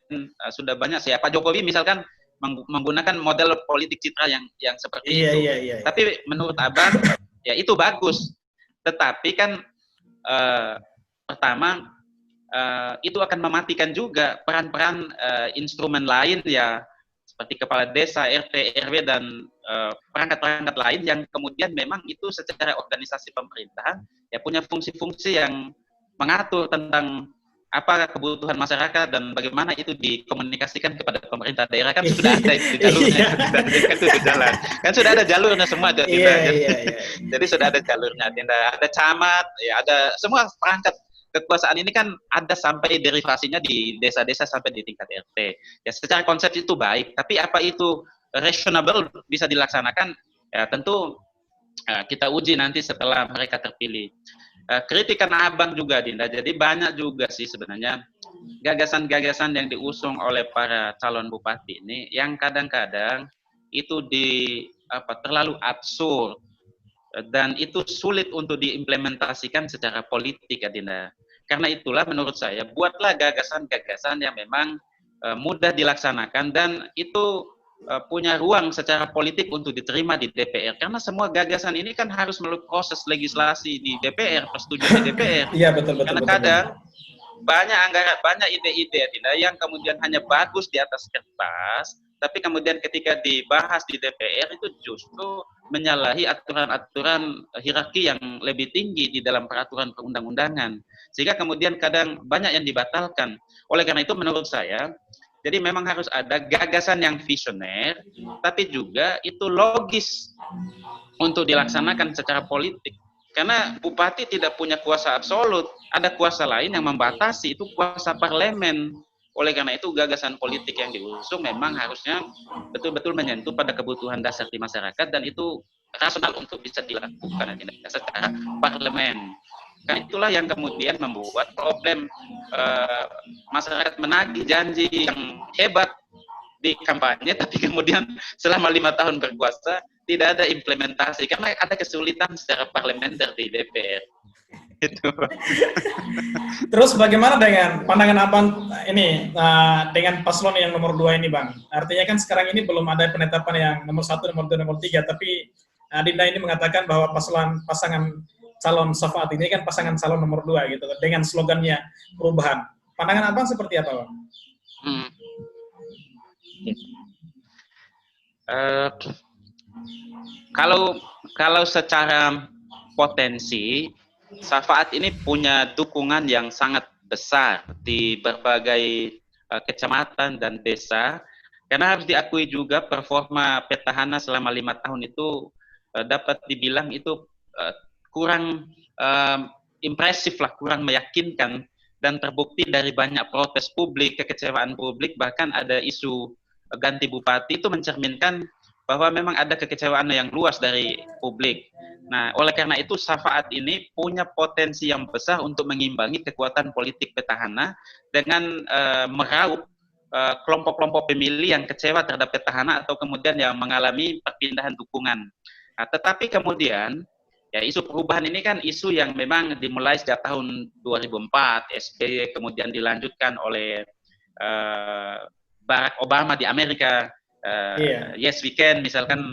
sudah banyak. Pak Jokowi misalkan menggunakan model politik citra yang seperti itu. Iya. Tapi menurut Abang, ya itu bagus. Tetapi kan pertama, itu akan mematikan juga peran-peran instrumen lain ya seperti kepala desa, RT, RW dan perangkat-perangkat lain yang kemudian memang itu secara organisasi pemerintahan ya punya fungsi-fungsi yang mengatur tentang apa kebutuhan masyarakat dan bagaimana itu dikomunikasikan kepada pemerintah daerah. Kan sudah ada itu jalurnya, kan sudah ada jalurnya semua. Jadi sudah ada jalurnya, ada camat, ya ada semua perangkat kekuasaan ini kan ada sampai derivasinya di desa-desa sampai di tingkat RT. Ya secara konsep itu baik, tapi apa itu reasonable bisa dilaksanakan, ya tentu kita uji nanti setelah mereka terpilih. Kritikan Abang juga, Dinda. Jadi banyak juga sih sebenarnya gagasan-gagasan yang diusung oleh para calon bupati ini yang kadang-kadang itu terlalu absurd dan itu sulit untuk diimplementasikan secara politik, ya Dinda. Karena itulah menurut saya buatlah gagasan-gagasan yang memang mudah dilaksanakan dan itu punya ruang secara politik untuk diterima di DPR, karena semua gagasan ini kan harus melalui proses legislasi di DPR, persetujuan di DPR. Iya, betul. Karena kadang banyak anggaran, banyak ide-ide yang kemudian hanya bagus di atas kertas, tapi kemudian ketika dibahas di DPR itu justru menyalahi aturan-aturan hierarki yang lebih tinggi di dalam peraturan perundang-undangan, sehingga kemudian kadang banyak yang dibatalkan. Oleh karena itu menurut saya, jadi memang harus ada gagasan yang visioner, tapi juga itu logis untuk dilaksanakan secara politik. Karena bupati tidak punya kuasa absolut, ada kuasa lain yang membatasi, itu kuasa parlemen. Oleh karena itu gagasan politik yang diusung memang harusnya betul-betul menyentuh pada kebutuhan dasar di masyarakat dan itu rasional untuk bisa dilakukan secara parlemen. Nah, itulah yang kemudian membuat problem masyarakat menagih janji yang hebat di kampanye, tapi kemudian selama 5 tahun berkuasa tidak ada implementasi karena ada kesulitan secara parlementer di DPR. Itu. Terus bagaimana dengan pandangan Abang ini dengan paslon yang nomor 2 ini, Bang? Artinya kan sekarang ini belum ada penetapan yang nomor 1, nomor 2, nomor 3, tapi Dinda ini mengatakan bahwa pasangan calon Safaat ini kan pasangan calon nomor 2 gitu, dengan slogannya perubahan. Pandangan Abang seperti apa, Bang? Kalau secara potensi, Safaat ini punya dukungan yang sangat besar di berbagai kecamatan dan desa, karena harus diakui juga performa petahana selama 5 tahun itu dapat dibilang itu kurang impresif lah, kurang meyakinkan, dan terbukti dari banyak protes publik, kekecewaan publik, bahkan ada isu ganti bupati, itu mencerminkan bahwa memang ada kekecewaan yang luas dari publik. Nah, oleh karena itu Safaat ini punya potensi yang besar untuk mengimbangi kekuatan politik petahana dengan meraup kelompok-kelompok pemilih yang kecewa terhadap petahana atau kemudian yang mengalami perpindahan dukungan. Nah, tetapi kemudian ya isu perubahan ini kan isu yang memang dimulai sejak tahun 2004, SBY, kemudian dilanjutkan oleh Barack Obama di Amerika. Yes we can, misalkan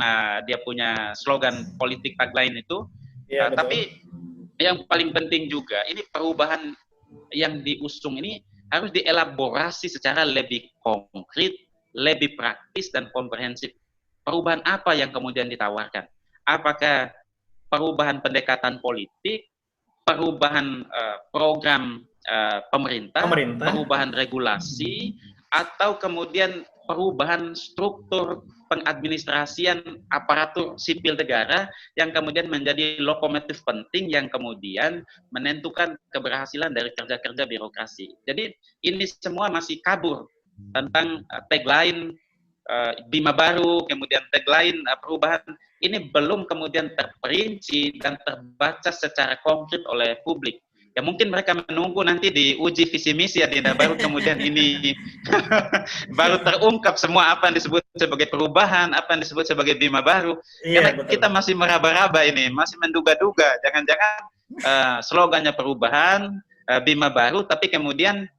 dia punya slogan politik tagline itu. Tapi yang paling penting juga ini perubahan yang diusung ini harus dielaborasi secara lebih konkret, lebih praktis dan komprehensif. Perubahan apa yang kemudian ditawarkan? Apakah perubahan pendekatan politik, perubahan program pemerintah, perubahan regulasi, atau kemudian perubahan struktur pengadministrasian aparatur sipil negara yang kemudian menjadi lokomotif penting yang kemudian menentukan keberhasilan dari kerja-kerja birokrasi. Jadi ini semua masih kabur tentang tagline Bima Baru, kemudian tagline perubahan, ini belum kemudian terperinci dan terbaca secara konkret oleh publik. Ya mungkin mereka menunggu nanti diuji visi misi ya Dinda, baru kemudian ini baru terungkap semua apa yang disebut sebagai perubahan, apa yang disebut sebagai Bima Baru. Karena kita masih meraba-raba ini, masih menduga-duga, jangan-jangan slogannya perubahan, Bima Baru, tapi kemudian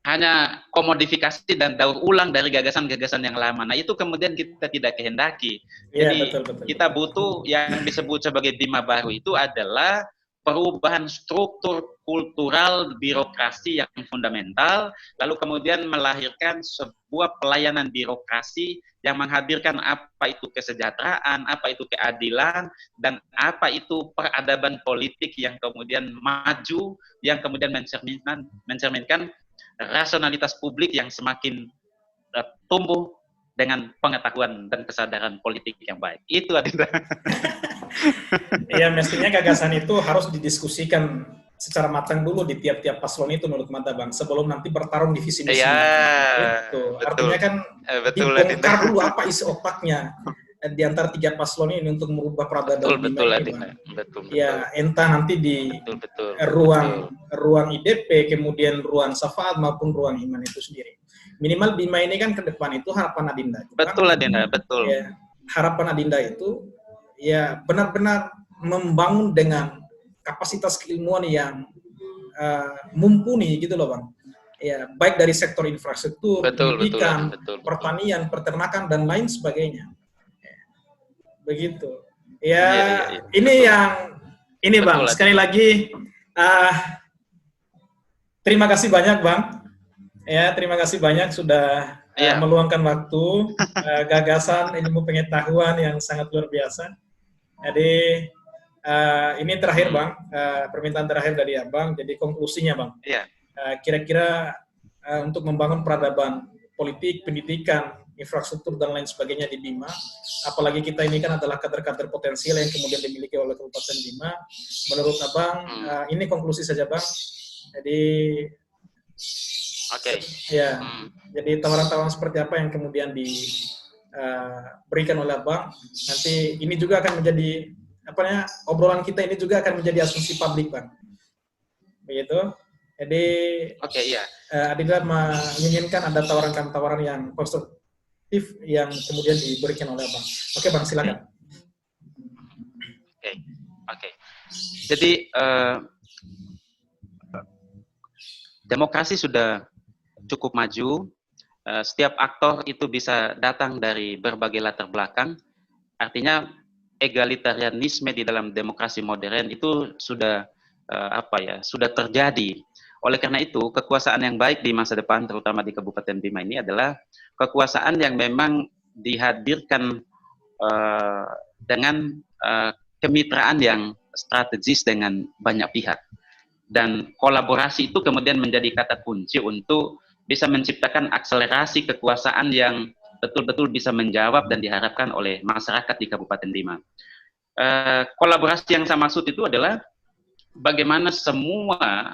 hanya komodifikasi dan daur ulang dari gagasan-gagasan yang lama. Nah itu kemudian kita tidak kehendaki. Jadi betul. Kita butuh yang disebut sebagai Bima Baru itu adalah perubahan struktur kultural birokrasi yang fundamental, lalu kemudian melahirkan sebuah pelayanan birokrasi yang menghadirkan apa itu kesejahteraan, apa itu keadilan, dan apa itu peradaban politik yang kemudian maju, yang kemudian mencerminkan rasionalitas publik yang semakin tumbuh dengan pengetahuan dan kesadaran politik yang baik. Itu Adinda. Ya, mestinya gagasan itu harus didiskusikan secara matang dulu di tiap-tiap paslon itu menurut Mata Bang, sebelum nanti bertarung di visi misi. Iya, Itu betul. artinya kan Betul, dibongkar Adinda. dulu apa isi otaknya di antara 3 paslon ini untuk merubah peradaban Betul, Bima ini, Adinda. Bang. Betul. Ya, entah nanti di Betul. ruang IDP, kemudian ruang syafaat maupun ruang iman itu sendiri. Minimal Bima ini kan ke depan itu harapan Adinda. Betul, Adinda, betul. Ya, harapan Adinda itu ya benar-benar membangun dengan kapasitas keilmuan yang mumpuni gitu loh Bang. Ya, baik dari sektor infrastruktur, pendidikan, pertanian, peternakan dan lain sebagainya. Ya, begitu. Ya, iya, ini betul. ini Bang, sekali lagi terima kasih banyak Bang. Ya, terima kasih banyak sudah meluangkan waktu, gagasan, ilmu pengetahuan yang sangat luar biasa. Jadi ini terakhir Bang, permintaan terakhir dari Abang. Jadi konklusinya Bang, kira-kira untuk membangun peradaban politik, pendidikan, infrastruktur dan lain sebagainya di Bima, apalagi kita ini kan adalah kader-kader potensial yang kemudian dimiliki oleh Kabupaten Bima. Menurut Abang, ini konklusi saja Bang. Jadi ya, jadi tawaran-tawaran seperti apa yang kemudian diberikan oleh Abang. Nanti ini juga akan menjadi obrolan kita ini juga akan menjadi asumsi publik Bang. Begitu. Jadi Adinda menginginkan ada tawaran-tawaran yang konstruktif yang kemudian diberikan oleh Abang. Oke Bang, silakan. Oke. Jadi demokrasi sudah cukup maju. Setiap aktor itu bisa datang dari berbagai latar belakang. Artinya egalitarianisme di dalam demokrasi modern itu sudah sudah terjadi. Oleh karena itu, kekuasaan yang baik di masa depan, terutama di Kabupaten Bima ini adalah kekuasaan yang memang dihadirkan dengan kemitraan yang strategis dengan banyak pihak. Dan kolaborasi itu kemudian menjadi kata kunci untuk bisa menciptakan akselerasi kekuasaan yang betul-betul bisa menjawab dan diharapkan oleh masyarakat di Kabupaten Bima. Kolaborasi yang saya maksud itu adalah bagaimana semua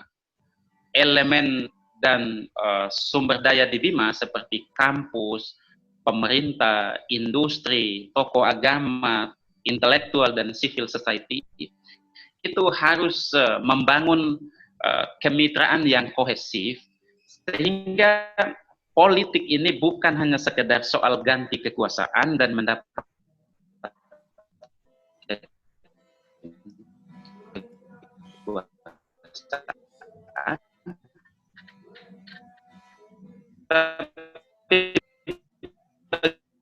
elemen dan sumber daya di Bima seperti kampus, pemerintah, industri, tokoh agama, intelektual, dan civil society itu harus membangun kemitraan yang kohesif sehingga politik ini bukan hanya sekedar soal ganti kekuasaan dan mendapat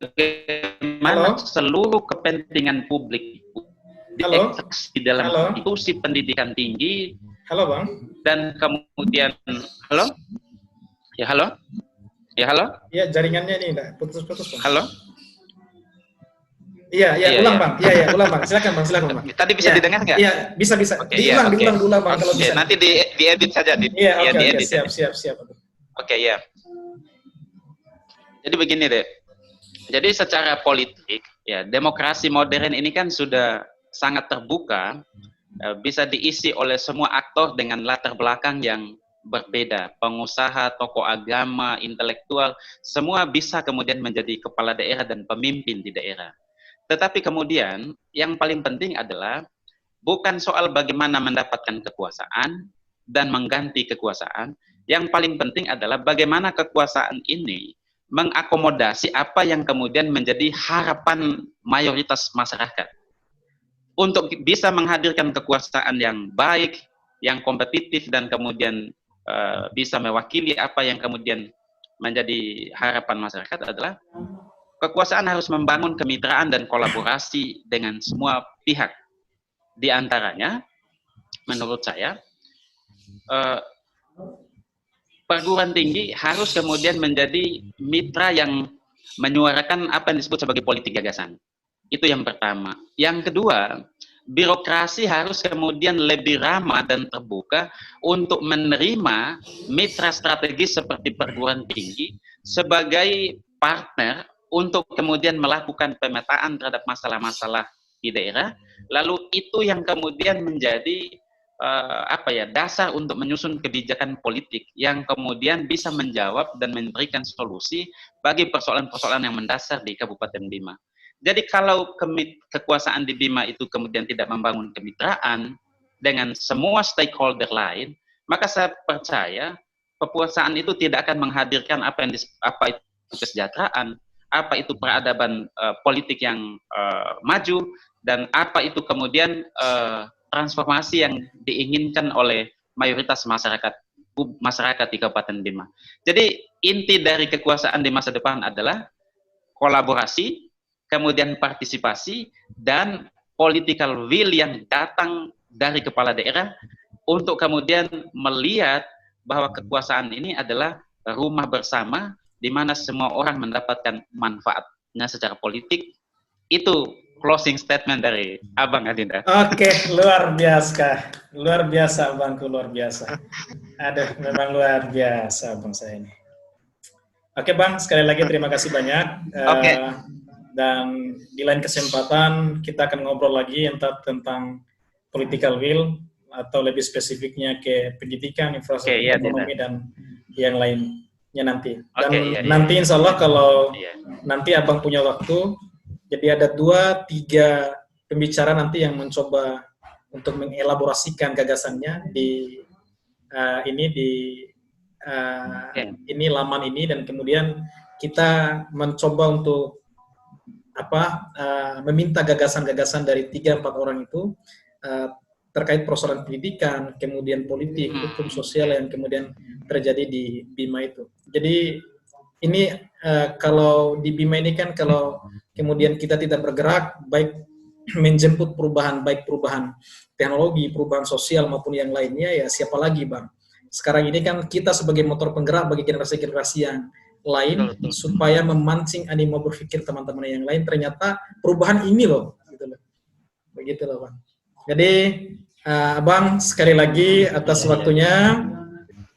bagaimana seluruh kepentingan publik dieksekusi dalam institusi pendidikan tinggi. Halo Bang. Dan kemudian halo? Ya halo? Ya, jaringannya ini enggak putus-putus Bang. Halo? Iya, ulang Bang. Iya, ulang Bang. Silakan Bang. Tadi bisa didengar nggak? Iya, bisa. Diulang Bang kalau bisa. Nanti diedit saja. Oke, siap. Oke, ya. Jadi begini deh. Jadi secara politik, ya demokrasi modern ini kan sudah sangat terbuka, bisa diisi oleh semua aktor dengan latar belakang yang berbeda, pengusaha, tokoh agama, intelektual, semua bisa kemudian menjadi kepala daerah dan pemimpin di daerah. Tetapi kemudian yang paling penting adalah bukan soal bagaimana mendapatkan kekuasaan dan mengganti kekuasaan, yang paling penting adalah bagaimana kekuasaan ini mengakomodasi apa yang kemudian menjadi harapan mayoritas masyarakat. Untuk bisa menghadirkan kekuasaan yang baik, yang kompetitif, dan kemudian bisa mewakili apa yang kemudian menjadi harapan masyarakat adalah kekuasaan harus membangun kemitraan dan kolaborasi dengan semua pihak. Di antaranya, menurut saya, perguruan tinggi harus kemudian menjadi mitra yang menyuarakan apa yang disebut sebagai politik gagasan. Itu yang pertama. Yang kedua, birokrasi harus kemudian lebih ramah dan terbuka untuk menerima mitra strategis seperti perguruan tinggi sebagai partner untuk kemudian melakukan pemetaan terhadap masalah-masalah di daerah. Lalu itu yang kemudian menjadi dasar untuk menyusun kebijakan politik yang kemudian bisa menjawab dan memberikan solusi bagi persoalan-persoalan yang mendasar di Kabupaten Bima. Jadi kalau kekuasaan di Bima itu kemudian tidak membangun kemitraan dengan semua stakeholder lain, maka saya percaya kekuasaan itu tidak akan menghadirkan apa itu kesejahteraan, apa itu peradaban politik yang maju, dan apa itu kemudian transformasi yang diinginkan oleh mayoritas masyarakat di Kabupaten Bima. Jadi inti dari kekuasaan di masa depan adalah kolaborasi, kemudian partisipasi, dan political will yang datang dari kepala daerah untuk kemudian melihat bahwa kekuasaan ini adalah rumah bersama di mana semua orang mendapatkan manfaatnya secara politik. Itu closing statement dari Abang Adinda. Oke, luar biasa Abangku, luar biasa. Aduh, memang luar biasa Abang saya ini. Oke Bang, sekali lagi terima kasih banyak. Oke. Dan di lain kesempatan kita akan ngobrol lagi entah tentang political will atau lebih spesifiknya ke pendidikan, infrastruktur, ekonomi, dan yang lainnya nanti. Dan nanti insya Allah kalau nanti Abang punya waktu, jadi ada 2-3 pembicara nanti yang mencoba untuk mengelaborasikan gagasannya di ini laman ini, dan kemudian kita mencoba untuk meminta gagasan-gagasan dari 3-4 orang itu terkait persoalan pendidikan, kemudian politik, hukum sosial yang kemudian terjadi di Bima itu. Jadi ini kalau di Bima ini kan kalau kemudian kita tidak bergerak, baik menjemput perubahan, baik perubahan teknologi, perubahan sosial maupun yang lainnya, ya siapa lagi Bang? Sekarang ini kan kita sebagai motor penggerak bagi generasi-generasi yang lain supaya memancing animo berpikir teman-teman yang lain, ternyata perubahan ini loh, gitu loh. Begitu loh Bang. Jadi Abang sekali lagi atas waktunya,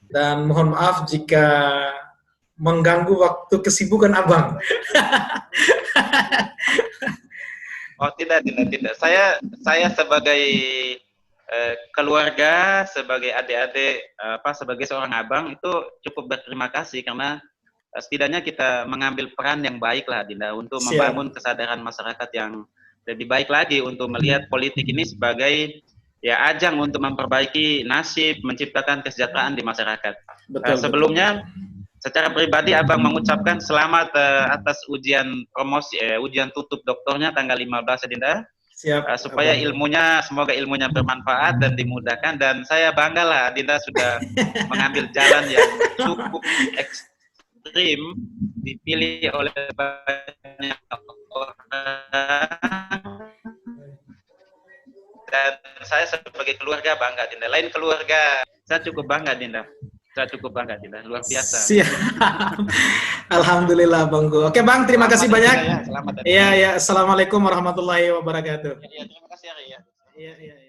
dan mohon maaf jika mengganggu waktu kesibukan Abang. Oh tidak. Saya sebagai keluarga, sebagai adik-adik, sebagai seorang abang itu cukup berterima kasih karena setidaknya kita mengambil peran yang baik lah Dinda untuk membangun kesadaran masyarakat yang lebih baik lagi untuk melihat politik ini sebagai ajang untuk memperbaiki nasib, menciptakan kesejahteraan di masyarakat. Sebelumnya secara pribadi Abang mengucapkan selamat atas ujian promosi, ujian tutup doktornya tanggal 15 Dinda. Supaya semoga ilmunya bermanfaat dan dimudahkan, dan saya bangga lah Dinda sudah mengambil jalan yang cukup ekstrim, dipilih oleh banyak orang, dan saya sebagai keluarga bangga Dinda. Lain keluarga, saya cukup bangga Dinda. Luar biasa. Siap. Alhamdulillah Bangku. Oke Bang, terima kasih banyak. Iya, assalamualaikum warahmatullahi wabarakatuh. Iya, terima kasih ya. Iya.